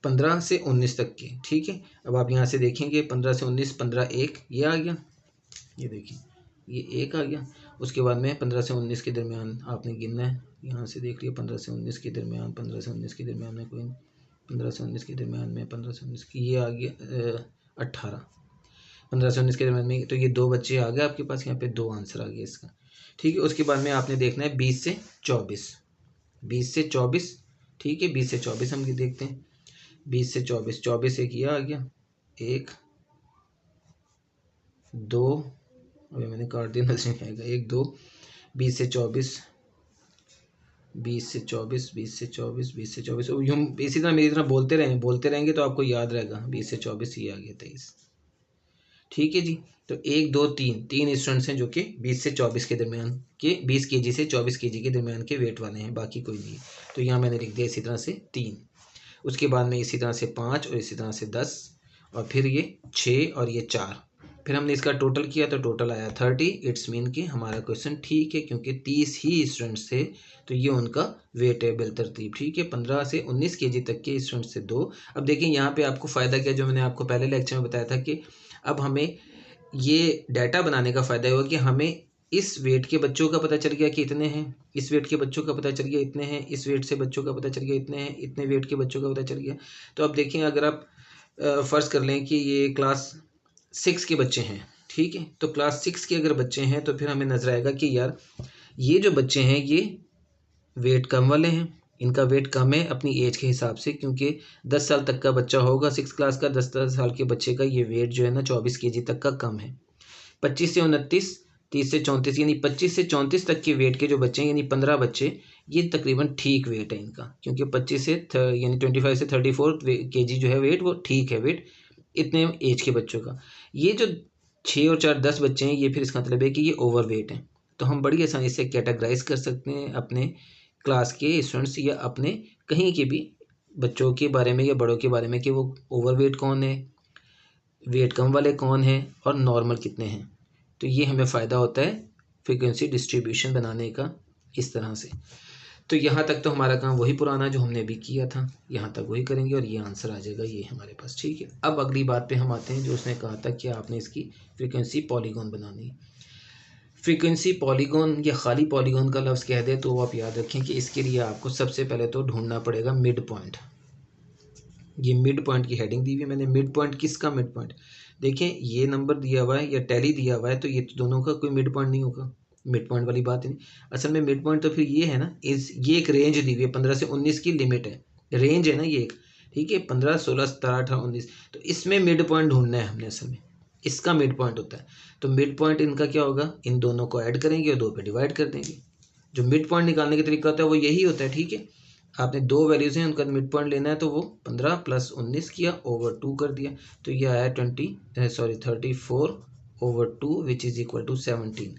15 से 19 तक के, ठीक है। अब आप यहाँ से देखेंगे 15 से 19, 15 1 ये आ गया, ये देखिए ये 1 आ गया। उसके बाद में 15 से 19 के दरमियान आपने गिनना है, यहाँ से देख लिया 15 से 19 के दरमियान, 15 से 19 के दरमियान में कोई 15 से 19 के दरमियान में 15 से 19 की ये आ गया 18, 15 से 19 के दरमियान में, तो ये 2 बच्चे आ गए आपके पास, यहाँ पे 2 आंसर आ गया इसका, ठीक है। उसके बाद में आपने देखना है 20 से 24, 20 से 24, ठीक है, 20 से 24 हम देखते हैं, 20 से 24, 24 एक ये आ गया, 1 2, अभी मैंने काट दिया नजर नहीं आएगा, 1 2, 20 से 24, 20 से 24, 20 से 24, 20 से 24, हम इसी तरह मेरी तरह बोलते रहेंगे तो आपको याद रहेगा। 20 से 24 ये आ गया 23, ठीक है जी। तो 1 2 3 3 स्टूडेंट्स हैं जो कि 20 से 24 के दरमियान के, 20 केजी से 24 केजी के दरमियान के वेट वाले हैं, बाकी कोई नहीं है। तो यहाँ मैंने लिख दिया इसी तरह से 3, उसके बाद में इसी तरह से 5 और इसी तरह से 10 और फिर ये 6 और ये 4, फिर हमने इसका टोटल किया तो टोटल आया 30। इट्स मीन कि हमारा क्वेश्चन ठीक है, क्योंकि 30 ही स्टूडेंट्स थे तो ये उनका वेट है बिलतरतीब, ठीक है। 15 से 19 केजी तक के स्टूडेंट्स से 2। अब देखिए यहाँ पे आपको फ़ायदा क्या, जो मैंने आपको पहले लेक्चर में बताया था कि अब हमें ये डाटा बनाने का फ़ायदा होगा कि हमें इस वेट के बच्चों का पता चल गया कि इतने हैं, इस वेट के बच्चों का पता चल गया इतने हैं, इस वेट से बच्चों का पता चल गया इतने हैं, इतने वेट के बच्चों का पता चल गया। तो अब देखिए अगर आप फ़र्ज़ कर लें कि ये क्लास 6 के बच्चे हैं, ठीक है, तो क्लास 6 के अगर बच्चे हैं तो फिर हमें नज़र आएगा कि यार ये जो बच्चे हैं ये वेट कम वाले हैं, इनका वेट कम है अपनी एज के हिसाब से, क्योंकि 10 साल तक का बच्चा होगा 6 क्लास का, 10 साल के बच्चे का ये वेट जो है ना 24 केजी तक का कम है। 25 से 29, 30 से 34, यानी 25 से 34 तक के वेट के जो बच्चे हैं, यानी 15 बच्चे, ये तकरीबन ठीक वेट है इनका, क्योंकि 25 से यानी 25 से 34 केजी जो है वेट वो ठीक है वेट इतने एज के बच्चों का। ये जो 6 और 4 10 बच्चे हैं ये फिर इसका मतलब है कि ये ओवर वेट हैं। तो हम बड़ी आसानी से कैटेगराइज कर सकते हैं अपने क्लास के स्टूडेंट्स या अपने कहीं के भी बच्चों के बारे में या बड़ों के बारे में कि वो ओवर वेट कौन है, वेट कम वाले कौन है और नॉर्मल कितने हैं। तो ये हमें फ़ायदा होता है फ्रीक्वेंसी डिस्ट्रीब्यूशन बनाने का इस तरह से। तो यहाँ तक तो हमारा काम वही पुराना जो हमने अभी किया था, यहाँ तक वही करेंगे और ये आंसर आ जाएगा ये हमारे पास, ठीक है। अब अगली बात पे हम आते हैं जो उसने कहा था कि आपने इसकी फ्रीक्वेंसी पॉलीगॉन बनानी है। फ्रीक्वेंसी पॉलीगॉन या खाली पॉलीगॉन का लफ्ज़ कह दे तो आप याद रखें कि इसके लिए आपको सबसे पहले तो ढूंढना पड़ेगा मिड पॉइंट। ये मिड पॉइंट की हेडिंग दी हुई है मैंने। मिड पॉइंट किसका मिड पॉइंट, देखें ये नंबर दिया हुआ है या टैली दिया हुआ है तो ये तो दोनों का कोई मिड पॉइंट नहीं होगा, मिड पॉइंट वाली बात नहीं। असल में मिड पॉइंट तो फिर ये है ना, ये एक रेंज दी हुई है, 15 से 19 की लिमिट है, रेंज है ना ये एक, ठीक है, 15 16 17 18 19, तो इसमें मिड पॉइंट ढूंढना है हमने, असल में इसका मिड पॉइंट होता है। तो मिड पॉइंट इनका क्या होगा, इन दोनों को ऐड करेंगे और 2 पे डिवाइड कर देंगे। जो मिड पॉइंट निकालने का तरीका होता है वो यही होता है, ठीक है। आपने 2 वैल्यूज़ हैं उनका मिड पॉइंट लेना है, तो वो 15 + 19 किया ओवर 2 कर दिया, तो ये आया 34 over 2 which is equal to 17।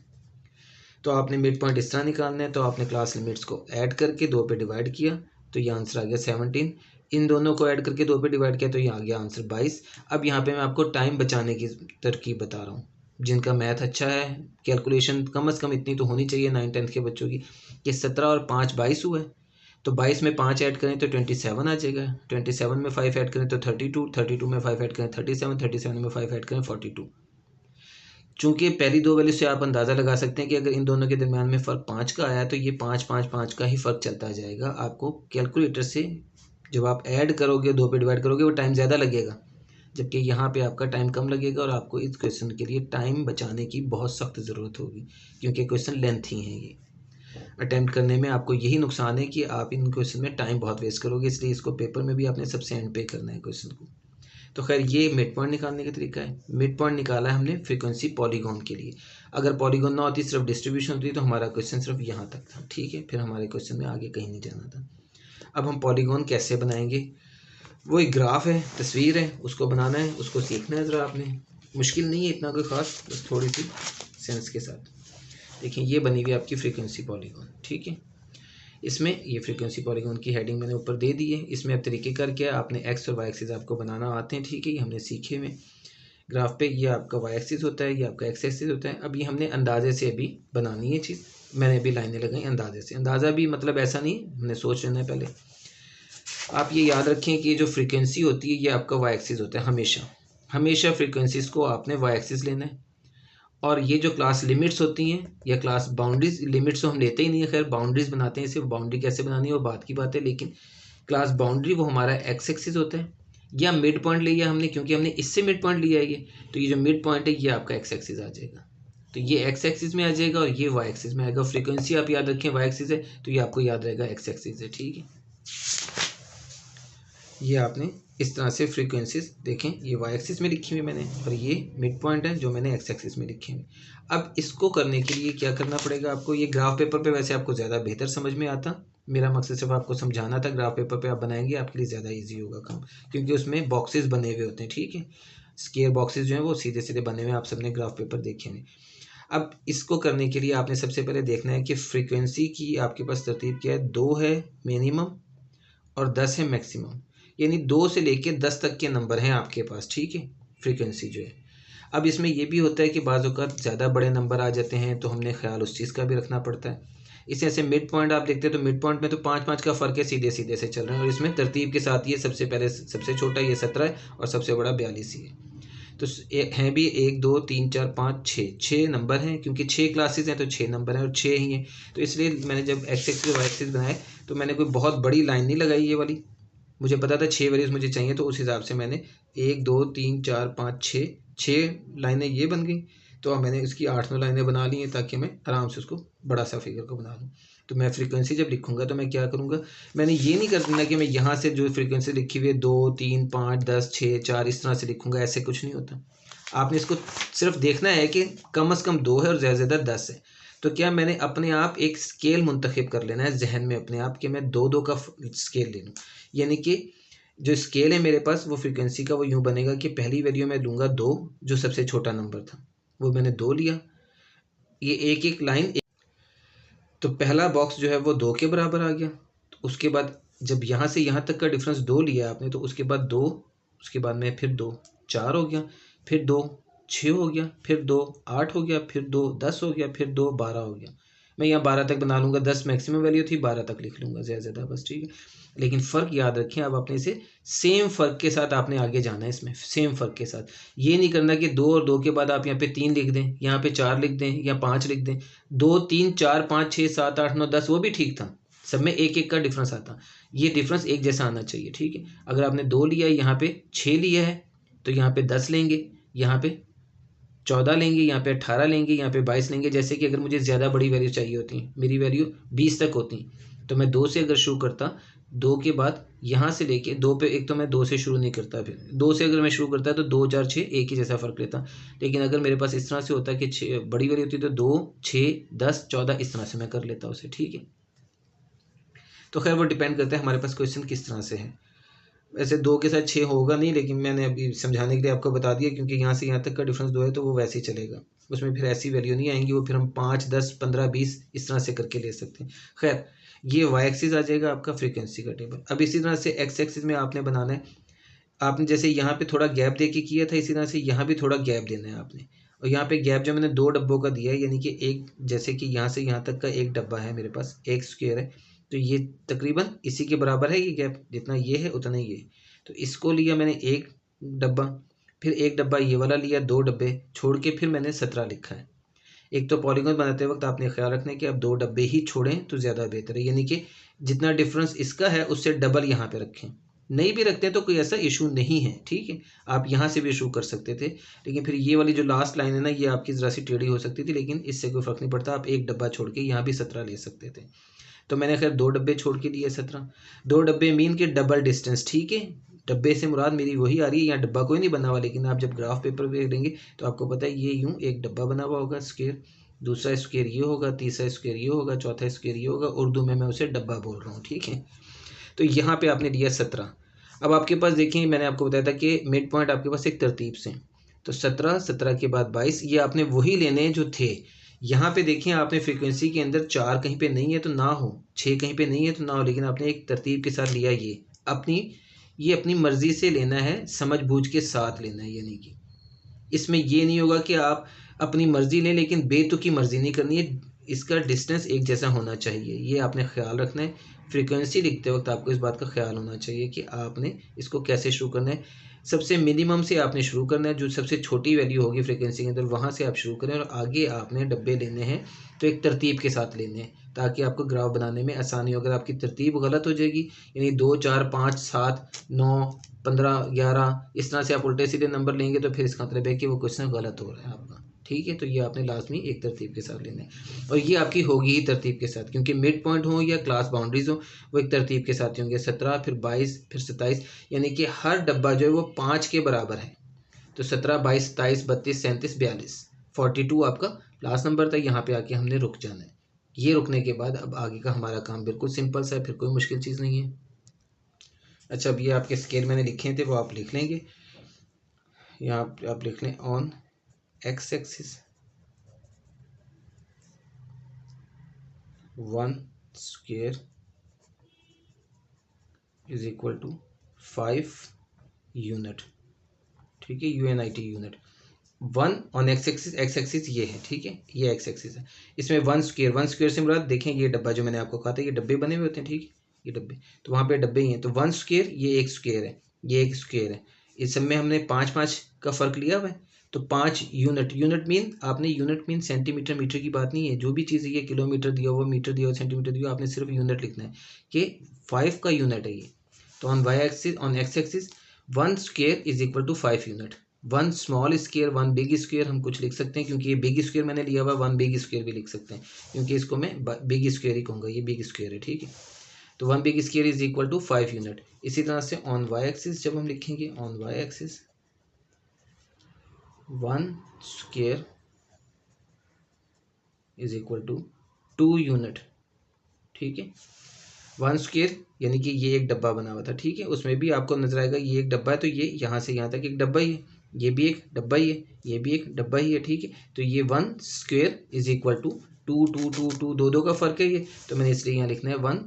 तो आपने मिड पॉइंट इस तरह निकालना है, तो आपने क्लास लिमिट्स को ऐड करके 2 पे डिवाइड किया तो ये आंसर आ गया 17। इन दोनों को ऐड करके 2 पे डिवाइड किया तो ये आ गया आंसर 22। अब यहाँ पे मैं आपको टाइम बचाने की तरकीब बता रहा हूँ। जिनका मैथ अच्छा है, कैलकुलेशन कम से कम इतनी तो होनी चाहिए 9 10th के बच्चों की, कि 17 और 5 22 हुआ है, तो 22 में 5 ऐड करें तो 27 आ जाएगा, 27 में 5 ऐड करें तो 32, 32 में 5 ऐड करें 37, 37 में 5 ऐड करें 42। चूंकि पहली 2 वैल्यू से आप अंदाज़ा लगा सकते हैं कि अगर इन दोनों के दरमियान में फ़र्क 5 का आया तो ये 5 5 5 का ही फ़र्क चलता जाएगा। आपको कैलकुलेटर से जब आप ऐड करोगे 2 पे डिवाइड करोगे वो टाइम ज़्यादा लगेगा, जबकि यहाँ पे आपका टाइम कम लगेगा और आपको इस क्वेश्चन के लिए टाइम बचाने की बहुत सख्त ज़रूरत होगी, क्योंकि क्वेश्चन लेंथी हैं। ये अटैम्प्ट करने में आपको यही नुकसान है कि आप इन क्वेश्चन में टाइम बहुत वेस्ट करोगे, इसलिए इसको पेपर में भी आपने सबसे एंड पे करना है क्वेश्चन को। तो खैर ये मिड पॉइंट निकालने का तरीका है। मिड पॉइंट निकाला है हमने फ्रीक्वेंसी पॉलीगॉन के लिए। अगर पॉलीगॉन ना होती, सिर्फ डिस्ट्रीब्यूशन होती, तो हमारा क्वेश्चन सिर्फ यहाँ तक था, ठीक है, फिर हमारे क्वेश्चन में आगे कहीं नहीं जाना था। अब हम पॉलीगॉन कैसे बनाएंगे, वो एक ग्राफ है, तस्वीर है, उसको बनाना है, उसको सीखना है ज़रा आपने। मुश्किल नहीं है इतना कोई ख़ास, बस थोड़ी सी सेंस के साथ। देखिए ये बनी हुई आपकी फ्रीक्वेंसी पॉलीगॉन, ठीक है। इसमें ये फ्रीक्वेंसी पॉलीगॉन की हेडिंग मैंने ऊपर दे दी है। इसमें अब तरीके करके आपने एक्स और वाई एक्सिस आपको बनाना आते हैं, ठीक है, ये हमने सीखे हुए। ग्राफ पे ये आपका वाई एक्सिस होता है, ये आपका एक्स एक्सिस होता है। अब ये हमने अंदाजे से अभी बनानी है चीज़, मैंने अभी लाइनें लगाई अंदाजे से। अंदाज़ा भी मतलब ऐसा नहीं, हमने सोच लेना है पहले। आप ये याद रखें कि जो फ्रीक्वेंसी होती है ये आपका वाई एक्सिस होता है, हमेशा हमेशा फ्रीक्वेंसीज को आपने वाई एक्सिस लेना है और ये जो क्लास लिमिट्स होती हैं या क्लास बाउंड्रीज, लिमिट्स तो हम लेते ही नहीं है, खैर बाउंड्रीज बनाते हैं, सिर्फ बाउंड्री कैसे बनानी है वो बात की बात है, लेकिन क्लास बाउंड्री वो हमारा एक्स एक्सिस होता है, या मिड पॉइंट लिया हमने क्योंकि हमने इससे मिड पॉइंट लिया है ये, तो ये जो मिड पॉइंट है ये आपका एक्स एक्सिस आ जाएगा, तो ये एक्स एक्सिस में आ जाएगा और ये वाई एक्सिस में आएगा। फ्रीक्वेंसी आप याद रखें वाई एक्सिस है तो ये आपको याद रहेगा एक्स एक्सिस है, ठीक है। ये आपने इस तरह से फ्रीक्वेंसीज देखें, ये वाई एक्सिस में लिखी हुई मैंने और ये मिड पॉइंट है जो मैंने एक्स एक्सिस में लिखे हुए। अब इसको करने के लिए क्या करना पड़ेगा आपको, ये ग्राफ पेपर पे वैसे आपको ज़्यादा बेहतर समझ में आता, मेरा मकसद सिर्फ आपको समझाना था, ग्राफ पेपर पे आप बनाएंगे आपके लिए ज़्यादा ईजी होगा काम, क्योंकि उसमें बॉक्सेस बने हुए होते हैं, ठीक है। स्केयर बॉक्सेस जो हैं वो सीधे सीधे बने हुए हैं, आप सबने ग्राफ पेपर देखे हैं। अब इसको करने के लिए आपने सबसे पहले देखना है कि फ्रीक्वेंसी की आपके पास तरतीब क्या है, 2 है मिनिमम और 10 है मैक्सिमम, यानी 2 से लेके 10 तक के नंबर हैं आपके पास, ठीक है, फ्रीक्वेंसी जो है। अब इसमें ये भी होता है कि बाज़ औक़ात ज़्यादा बड़े नंबर आ जाते हैं तो हमने ख्याल उस चीज़ का भी रखना पड़ता है। इसे ऐसे मिड पॉइंट आप देखते हैं तो मिड पॉइंट में तो 5-5 का फ़र्क है, सीधे सीधे से चल रहे हैं, और इसमें तरतीब के साथ ये सबसे पहले सबसे छोटा ये 17 है और सबसे बड़ा 42 ही है। तो हैं भी 1 2 3 4 5 6 नंबर हैं, क्योंकि 6 क्लासेस हैं तो 6 नंबर हैं और 6 ही हैं, तो इसलिए मैंने जब एक्स एक्सिस वाई एक्सिस बनाए तो मैंने कोई बहुत बड़ी लाइन नहीं लगाई ये वाली, मुझे पता था 6 वैल्यूज़ मुझे चाहिए, तो उस हिसाब से मैंने 1 2 3 4 5 6 लाइनें ये बन गई, तो अब मैंने इसकी 8-9 लाइनें बना ली हैं ताकि मैं आराम से उसको बड़ा सा फिगर को बना लूँ। तो मैं फ्रीक्वेंसी जब लिखूँगा तो मैं क्या करूँगा, मैंने ये नहीं कर देना कि मैं यहाँ से जो फ्रीक्वेंसी लिखी हुई है 2 3 5 10 6 4 इस तरह से लिखूँगा, ऐसे कुछ नहीं होता। आपने इसको सिर्फ देखना है कि कम से कम 2 है और ज़्यादा से ज़्यादा 10 है, तो क्या मैंने अपने आप एक स्केल मुंतखब कर लेना है जहन में अपने आप कि मैं 2-2 का स्केल ले लूँ, यानी कि जो स्केल है मेरे पास वो फ्रीक्वेंसी का वो यूँ बनेगा कि पहली वैल्यू मैं लूँगा 2, जो सबसे छोटा नंबर था वो मैंने 2 लिया, ये एक एक लाइन, तो पहला बॉक्स जो है वो 2 के बराबर आ गया, तो उसके बाद जब यहाँ से यहाँ तक का डिफरेंस 2 लिया आपने, तो उसके बाद 2, उसके बाद में फिर 2 4 हो गया, फिर 2 6 हो गया, फिर 2 8 हो गया, फिर 2 10 हो गया, फिर 2 12 हो गया। मैं यहाँ 12 तक बना लूँगा, 10 मैक्सिमम वैल्यू थी, 12 तक लिख लूँगा ज़्यादा ज़्यादा बस, ठीक है। लेकिन फ़र्क याद रखें, अब अपने से सेम फ़र्क के साथ आपने आगे जाना है, इसमें सेम फ़र्क के साथ, ये नहीं करना कि 2 और 2 के बाद आप यहाँ पे 3 लिख दें, यहाँ पे 4 लिख दें या 5 लिख दें, 2 3 4 5 6 7 8 9 10 वो भी ठीक था, सब में एक एक का डिफरेंस आता, ये डिफरेंस एक जैसा आना चाहिए, ठीक है। अगर आपने 2 लिया है, यहाँ पे 6 लिया है, तो यहाँ पे 10 लेंगे, यहाँ पे 14 लेंगे, यहाँ पे 18 लेंगे, यहाँ पे 22 लेंगे। जैसे कि अगर मुझे ज़्यादा बड़ी वैल्यू चाहिए होती, मेरी वैल्यू 20 तक होती, तो मैं 2 से अगर शुरू करता, 2 के बाद यहाँ से लेके 2 पे, एक तो मैं 2 से शुरू नहीं करता, फिर 2 से अगर मैं शुरू करता तो 2 4 6 एक ही जैसा फ़र्क लेता, लेकिन अगर मेरे पास इस तरह से होता कि 6 बड़ी वैल्यू होती तो 2 6 10 14 इस तरह से मैं कर लेता उसे, ठीक है। तो खैर वो डिपेंड करता है हमारे पास क्वेश्चन किस तरह से है, वैसे 2 के साथ 6 होगा नहीं, लेकिन मैंने अभी समझाने के लिए आपको बता दिया, क्योंकि यहाँ से यहाँ तक का डिफरेंस 2 है तो वो वैसे ही चलेगा, उसमें फिर ऐसी वैल्यू नहीं आएंगी, वो फिर हम 5 10 15 20 इस तरह से करके ले सकते हैं। खैर ये वाई एक्सिस आ जाएगा आपका फ्रीक्वेंसी का टेबल। अब इसी तरह से एक्स एक्सिस में आपने बनाना है, आपने जैसे यहाँ पे थोड़ा गैप दे के किया था, इसी तरह से यहाँ भी थोड़ा गैप देना है आपने, और यहाँ पे गैप जो मैंने 2 डब्बों का दिया है, यानी कि एक, जैसे कि यहाँ से यहाँ तक का एक डब्बा है मेरे पास, एक स्क्वायर है, तो ये तकरीबन इसी के बराबर है, ये गैप जितना ये है उतना ही है, तो इसको लिया मैंने एक डब्बा, फिर एक डब्बा ये वाला लिया, 2 डब्बे छोड़ के फिर मैंने 17 लिखा है। एक तो पॉलीगॉन बनाते वक्त आपने ख्याल रखना है कि आप 2 डब्बे ही छोड़ें तो ज़्यादा बेहतर है, यानी कि जितना डिफरेंस इसका है उससे डबल यहाँ पे रखें, नहीं भी रखते हैं तो कोई ऐसा इशू नहीं है, ठीक है, आप यहाँ से भी इशू कर सकते थे, लेकिन फिर ये वाली जो लास्ट लाइन है ना, ये आपकी ज़रा सी टेढ़ी हो सकती थी, लेकिन इससे कोई फ़र्क नहीं पड़ता, आप एक डब्बा छोड़ के यहाँ भी 17 ले सकते थे। तो मैंने खैर 2 डब्बे छोड़ के लिए 17, 2 डब्बे मीन के डबल डिस्टेंस, ठीक है, डब्बे से मुराद मेरी वही आ रही है, यहाँ डब्बा कोई नहीं बना हुआ, लेकिन आप जब ग्राफ पेपर पे देंगे तो आपको पता है ये यूँ एक डब्बा बना हुआ होगा स्क्वायर, दूसरा स्क्वायर ये होगा, तीसरा स्क्वायर ये होगा, चौथा स्क्वायर ये होगा, उर्दू में मैं उसे डब्बा बोल रहा हूँ, ठीक है। तो यहाँ पे आपने लिया 17। अब आपके पास देखिए मैंने आपको बताया था कि मिड पॉइंट आपके पास एक तरतीब से, तो 17 17 के बाद 22, ये आपने वही लेने हैं जो थे। यहाँ पे देखिए आपने फ्रीक्वेंसी के अंदर 4 कहीं पे नहीं है तो ना हो, 6 कहीं पे नहीं है तो ना हो, लेकिन आपने एक तरतीब के साथ लिया, ये अपनी मर्ज़ी से लेना है, समझ बूझ के साथ लेना है, यानी कि इसमें ये नहीं होगा कि आप अपनी मर्ज़ी लें लेकिन बेतुकी मर्ज़ी नहीं करनी है, इसका डिस्टेंस एक जैसा होना चाहिए, ये आपने ख्याल रखना है। फ्रीक्वेंसी लिखते वक्त आपको इस बात का ख्याल होना चाहिए कि आपने इसको कैसे शुरू करना है। सबसे मिनिमम से आपने शुरू करना है, जो सबसे छोटी वैल्यू होगी फ्रीक्वेंसी के अंदर वहाँ से आप शुरू करें और आगे आपने डब्बे लेने हैं तो एक तरतीब के साथ लेने हैं ताकि आपको ग्राफ बनाने में आसानी हो। अगर आपकी तरतीब गलत हो जाएगी, यानी 2 4 5 7 9 15 11 इस तरह से आप उल्टे सीधे नंबर लेंगे तो फिर इसका मतलब है कि वो क्वेश्चन गलत हो रहा है आपका। ठीक है, तो ये आपने लाजमी एक तरतीब के साथ लेना है और ये आपकी होगी ही तरतीब के साथ, क्योंकि मिड पॉइंट हो या क्लास बाउंड्रीज हो वो एक तरतीब के साथ ही होंगे। 17 फिर 22 फिर 27, यानी कि हर डब्बा जो है वो 5 के बराबर है। तो 17 22 27 32 37 42 42 आपका लास्ट नंबर था। यहाँ पे आके हमने रुक जाना है। ये रुकने के बाद अब आगे का हमारा काम बिल्कुल सिंपल सा है, फिर कोई मुश्किल चीज़ नहीं है। अच्छा, अब ये आपके स्केल मैंने लिखे थे वो आप लिख लेंगे। यहाँ आप लिख लें on x axis 1 square is equal to 5 unit. ठीक है, U N I T unit. 1 on x axis ये है। ठीक है, ये एक्स एक्सिस है। इसमें 1 स्क्वायर से मुराद देखें ये डब्बा जो मैंने आपको कहा था ये डब्बे बने हुए होते हैं। ठीक है, ये डब्बे, तो वहाँ पे डब्बे ही हैं। तो 1 स्क्वायर ये एक स्क्वायर है, ये एक स्क्वायर है। इस सब में हमने 5 5 का फ़र्क लिया हुआ है। तो 5 यूनिट, यूनिट मीन आपने यूनिट मीन सेंटीमीटर मीटर की बात नहीं है। जो भी चीज़ है ये किलोमीटर दिया हुआ, मीटर दिया हुआ, सेंटीमीटर दिया हुआ, आपने सिर्फ यूनिट लिखना है कि 5 का यूनिट है ये। तो on y axis on x axis 1 square is equal to 5 unit. 1 small square 1 big square हम कुछ लिख सकते हैं, क्योंकि ये बिग स्क्वायर मैंने लिया हुआ, 1 बिग स्क्वायर भी लिख सकते हैं, क्योंकि इसको मैं बिग स्क्वायर ही कहूँगा, ये बिग स्क्वायर है। ठीक है, तो 1 big square is equal to 5 unit. इसी तरह से ऑन वाई एक्सिस जब हम लिखेंगे on y axis 1 square is equal to 2 unit. ठीक है, 1 स्क्वायर यानी कि ये एक डब्बा बना हुआ था। ठीक है, उसमें भी आपको नजर आएगा ये एक डब्बा है, तो ये यहाँ से यहाँ तक एक डब्बा ही है, ये भी एक डब्बा ही है, ये भी एक डब्बा ही है। ठीक है, तो ये 1 स्क्वायर इज इक्वल टू 2 2 2 2 दो का फर्क है ये, तो मैंने इसलिए यहाँ लिखना है 1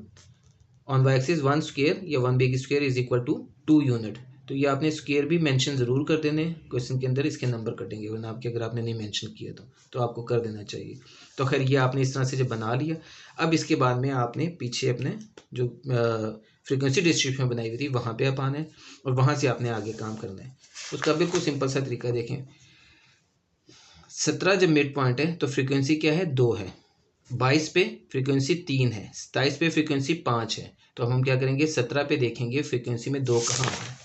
ऑन वाई एक्सिस 1 स्क्वायर या 1 big square is equal to 2 unit. तो ये आपने स्क्वायर भी मेंशन ज़रूर कर देने क्वेश्चन के अंदर, इसके नंबर कटेंगे, वरना आपके अगर आपने नहीं मेंशन किया तो आपको कर देना चाहिए। तो खैर ये आपने इस तरह से जब बना लिया, अब इसके बाद में आपने पीछे अपने जो फ्रीक्वेंसी डिस्ट्रीब्यूशन बनाई हुई थी वहाँ पे आप आना है और वहाँ से आपने आगे काम करना है। उसका बिल्कुल सिंपल सा तरीका देखें। 17 जब मिड पॉइंट है तो फ्रीक्वेंसी क्या है, 2 है। 22 पे फ्रीक्वेंसी 3 है। 27 पे फ्रीक्वेंसी 5 है। तो अब हम क्या करेंगे, 17 पे देखेंगे फ्रीक्वेंसी में 2 कहाँ आ रहा है।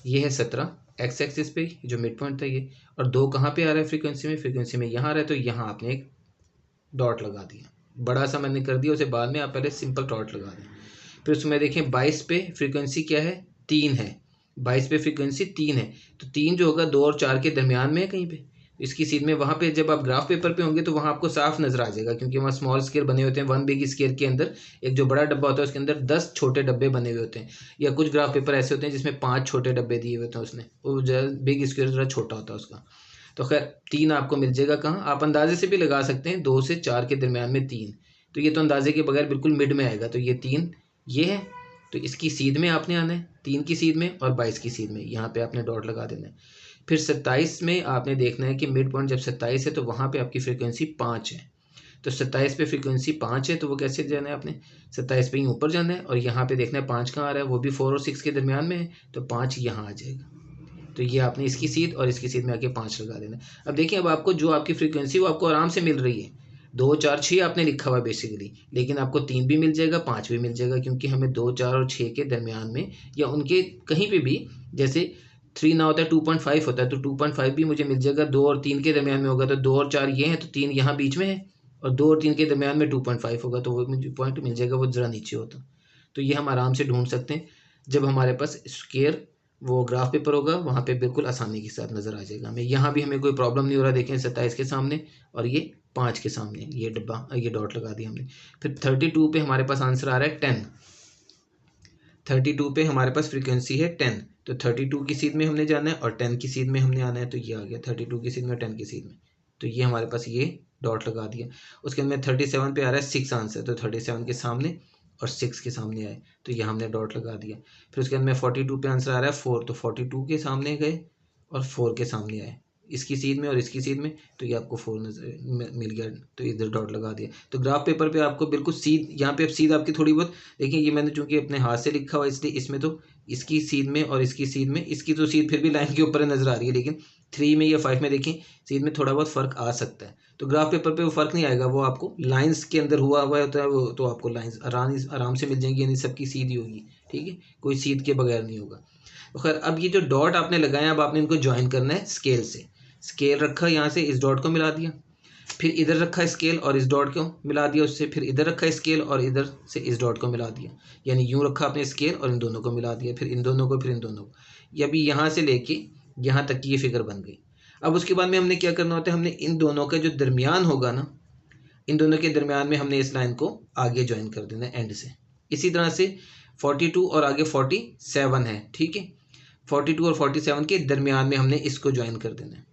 ये है 17 एक्स एक्सिस पे जो मिड पॉइंट था ये, और 2 कहाँ पे आ रहा है फ्रीक्वेंसी में यहाँ आ रहा है। तो यहाँ आपने एक डॉट लगा दिया, बड़ा सा मैंने कर दिया, उसे बाद में आप पहले सिंपल डॉट लगा दें। फिर उसमें देखें 22 पे फ्रीक्वेंसी क्या है, 3 है। 22 पे फ्रीक्वेंसी 3 है, तो 3 जो होगा 2 और 4 के दरमियान में है कहीं पे। इसकी सीध में वहाँ पे जब आप ग्राफ पेपर पे होंगे तो वहाँ आपको साफ नजर आ जाएगा, क्योंकि वहाँ स्मॉल स्केयर बने होते हैं। 1 बिग स्केयर के अंदर एक जो बड़ा डब्बा होता है उसके अंदर 10 छोटे डब्बे बने हुए होते हैं, या कुछ ग्राफ पेपर ऐसे होते हैं जिसमें 5 छोटे डब्बे दिए हुए होते हैं उसने, वो बिग स्केयर थोड़ा छोटा होता है उसका। तो खैर 3 आपको मिल जाएगा कहाँ, आप अंदाजे से भी लगा सकते हैं 2 से 4 के दरमियान में 3, तो ये तो अंदाजे के बगैर बिल्कुल मिड में आएगा। तो ये 3 ये है, तो इसकी सीध में आपने आना है, 3 की सीध में और 22 की सीध में, यहाँ पे आपने डॉट लगा देना है। फिर 27 में आपने देखना है कि मिड पॉइंट जब 27 है तो वहाँ पे आपकी फ्रीक्वेंसी 5 है। तो 27 पे फ्रीक्वेंसी 5 है, तो वो कैसे जाना है आपने, 27 पे ही ऊपर जाना है और यहाँ पे देखना है 5 कहाँ आ रहा है, वो भी 4 और 6 के दरमियान में है, तो 5 यहाँ आ जाएगा। तो ये आपने इसकी सीध और इसकी सीध में आके 5 लगा देना है। अब देखिए, अब आपको जो आपकी फ्रीक्वेंसी वो आपको आराम से मिल रही है। 2 4 6 आपने लिखा हुआ बेसिकली, लेकिन आपको 3 भी मिल जाएगा, 5 भी मिल जाएगा, क्योंकि हमें 2 4 और 6 के दरमियान में या उनके कहीं पे भी, जैसे 3 ना होता है 2.5 होता है, तो 2.5 भी मुझे मिल जाएगा। 2 और 3 के दरमियान में होगा तो 2 और 4 ये हैं, तो 3 यहाँ बीच में है, और 2 और 3 के दरमियान में 2.5 होगा, तो वो मुझे पॉइंट मिल जाएगा, वो ज़रा नीचे होता। तो ये हम आराम से ढूंढ सकते हैं जब हमारे पास स्क्वायर वो ग्राफ पेपर होगा, वहाँ पे बिल्कुल आसानी के साथ नज़र आ जाएगा हमें। यहाँ भी हमें कोई प्रॉब्लम नहीं हो रहा। देखें 27 के सामने और ये 5 के सामने ये डब्बा, ये डॉट लगा दिया हमने। फिर 32 पे हमारे पास आंसर आ रहा है 10। 32 पे हमारे पास फ्रीक्वेंसी है 10, तो 32 की सीध में हमने जाना है और 10 की सीध में हमने आना है। तो ये आ गया 32 की सीध में 10 की सीध में, तो ये हमारे पास ये डॉट लगा दिया। उसके अंदर 37 पे आ रहा है 6 आंसर, तो 37 के सामने और 6 के सामने आए, तो ये हमने डॉट लगा दिया। फिर उसके अंदर 42 पे आंसर आ रहा है 4, तो 42 के सामने गए और 4 के सामने आए, इसकी सीध में और इसकी सीध में, तो ये आपको 4 नजर मिल गया, तो इधर डॉट लगा दिया। तो ग्राफ पेपर पे आपको बिल्कुल सीध, यहाँ पे अब सीध आपकी थोड़ी बहुत देखिए, ये मैंने चूंकि अपने हाथ से लिखा हुआ इसलिए इसमें तो इसकी सीध में और इसकी सीध में, इसकी तो सीध फिर भी लाइन के ऊपर नजर आ रही है, लेकिन 3 में या 5 में देखें सीध में थोड़ा बहुत फर्क आ सकता है। तो ग्राफ पेपर पे वो फर्क नहीं आएगा, वो आपको लाइंस के अंदर हुआ हुआ होता है, वो तो आपको लाइंस आराम से मिल जाएंगी, यानी सबकी सीधी होगी, ठीक है, कोई सीध के बगैर नहीं होगा। तो खैर अब ये जो डॉट आपने लगाए, अब आपने इनको ज्वाइन करना है स्केल से। स्केल रखा, यहाँ से इस डॉट को मिला दिया, फिर इधर रखा स्केल और इस डॉट को मिला दिया उससे, फिर इधर रखा स्केल और इधर से इस डॉट को मिला दिया, यानी यूँ रखा आपने स्केल और इन दोनों को मिला दिया, फिर इन दोनों को, फिर इन दोनों को। ये अभी यहाँ से लेके यहाँ तक की ये फिगर बन गई। अब उसके बाद में हमने क्या करना होता है, हमने इन दोनों का जो दरमियान होगा ना, इन दोनों के दरमियान में हमने इस लाइन को आगे ज्वाइन कर देना है एंड से। इसी तरह से 42 और आगे 47 है, ठीक है, 42 और 47 के दरमियान में हमने इसको ज्वाइन कर देना है।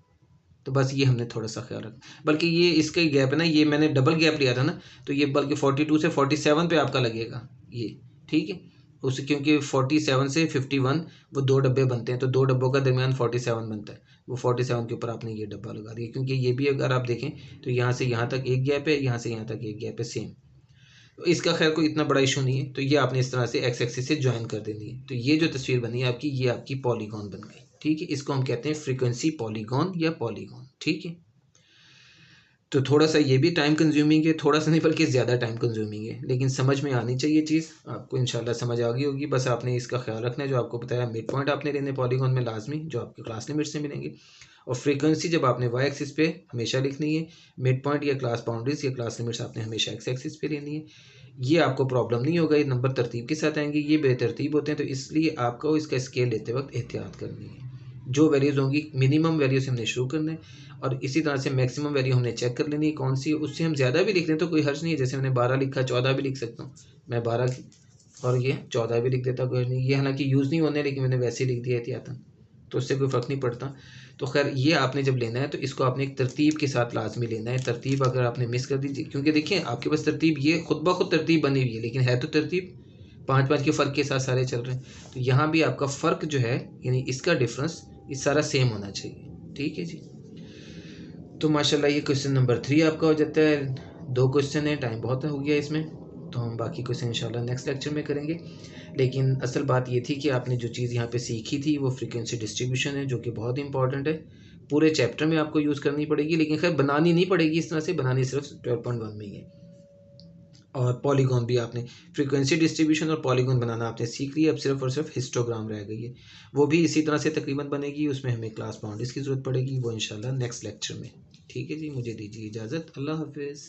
तो बस ये हमने थोड़ा सा ख्याल रखना, बल्कि ये इसका गैप है ना, ये मैंने डबल गैप लिया था ना, तो ये बल्कि 42 से 47 पे आपका लगेगा ये, ठीक है, उस क्योंकि 47 से 51 वो 2 डब्बे बनते हैं, तो 2 डब्बों का दरमियान 47 बनता है, वो 47 के ऊपर आपने ये डब्बा लगा दिया, क्योंकि ये भी अगर आप देखें तो यहाँ से यहाँ तक एक गैप है, यहाँ से यहाँ तक एक गैप है सेम। तो इसका खैर कोई इतना बड़ा इशू नहीं है, तो ये आपने इस तरह से एक्स एक्सिस से ज्वाइन कर देनी है। तो ये जो तस्वीर बनी है आपकी, ये आपकी पॉलीगॉन बन गई, ठीक है, इसको हम कहते हैं फ्रीक्वेंसी पॉलीगॉन या पॉलीगॉन, ठीक है। तो थोड़ा सा ये भी टाइम कंज्यूमिंग है, थोड़ा सा नहीं बल्कि ज़्यादा टाइम कंज्यूमिंग है, लेकिन समझ में आनी चाहिए चीज़, आपको इंशाल्लाह समझ आ गई होगी। बस आपने इसका ख्याल रखना है, जो आपको बताया मिड पॉइंट आपने लेने पॉलीगॉन में लाजमी, जो आपके क्लास लिमिट से मिलेंगे, और फ्रीक्वेंसी जब आपने वाई एक्सिस पे हमेशा लिखनी है, मिड पॉइंट या क्लास बाउंड्रीज या क्लास लिमिट्स आपने हमेशा एक्स एक्सिस पे लेनी है। ये आपको प्रॉब्लम नहीं होगा, ये नंबर तरतीब के साथ आएंगे, ये बेतरतीब होते हैं, तो इसलिए आपको इसका स्केल लेते वक्त एहतियात करनी है। जो वैल्यूज़ होंगी मिनिमम वैल्यू से हमने शुरू करना है, और इसी तरह से मैक्सिमम वैल्यू हमने चेक कर लेनी है कौन सी है, उससे हम ज़्यादा भी लिख लें तो कोई हर्ज नहीं है। जैसे मैंने 12 लिखा, 14 भी लिख सकता हूँ मैं, 12 और ये 14 भी लिख देता, कोई नहीं, ये हालांकि यूज़ नहीं होने, लेकिन मैंने वैसे ही लिख दिया एहतियातन, तो उससे कोई फ़र्क नहीं पड़ता। तो खैर ये आपने जब लेना है तो इसको आपने एक तरतीब के साथ लाजमी लेना है। तरतीब अगर आपने मिस कर दी, क्योंकि देखिए आपके पास तरतीब ये खुद ब खुद तरतीब बनी हुई है, लेकिन है तो तरतीब 5-5 के फ़र्क के साथ सारे चल रहे हैं। तो यहाँ भी आपका फ़र्क जो है, यानी इसका डिफरेंस, ये सारा सेम होना चाहिए, ठीक है जी। तो माशाल्लाह ये क्वेश्चन नंबर 3 आपका हो जाता है। 2 क्वेश्चन है, टाइम बहुत हो गया इसमें, तो हम बाकी क्वेश्चन इंशाल्लाह नेक्स्ट लेक्चर में करेंगे। लेकिन असल बात ये थी कि आपने जो चीज़ यहाँ पे सीखी थी वो फ्रीक्वेंसी डिस्ट्रीब्यूशन है, जो कि बहुत इंपॉर्टेंट है, पूरे चैप्टर में आपको यूज़ करनी पड़ेगी, लेकिन खैर बनानी नहीं पड़ेगी इस तरह से, बनानी सिर्फ 12.1 में ही है। और पॉलीगॉन भी आपने, फ्रीक्वेंसी डिस्ट्रीब्यूशन और पॉलीगॉन बनाना आपने सीख लिया, अब सिर्फ और सिर्फ हिस्टोग्राम रह गई है, वो भी इसी तरह से तकरीबन बनेगी, उसमें हमें क्लास बाउंड्रीज की ज़रूरत पड़ेगी, वो इंशाल्लाह नेक्स्ट लेक्चर में, ठीक है जी। मुझे दीजिए इजाज़त, अल्लाह हाफिज़।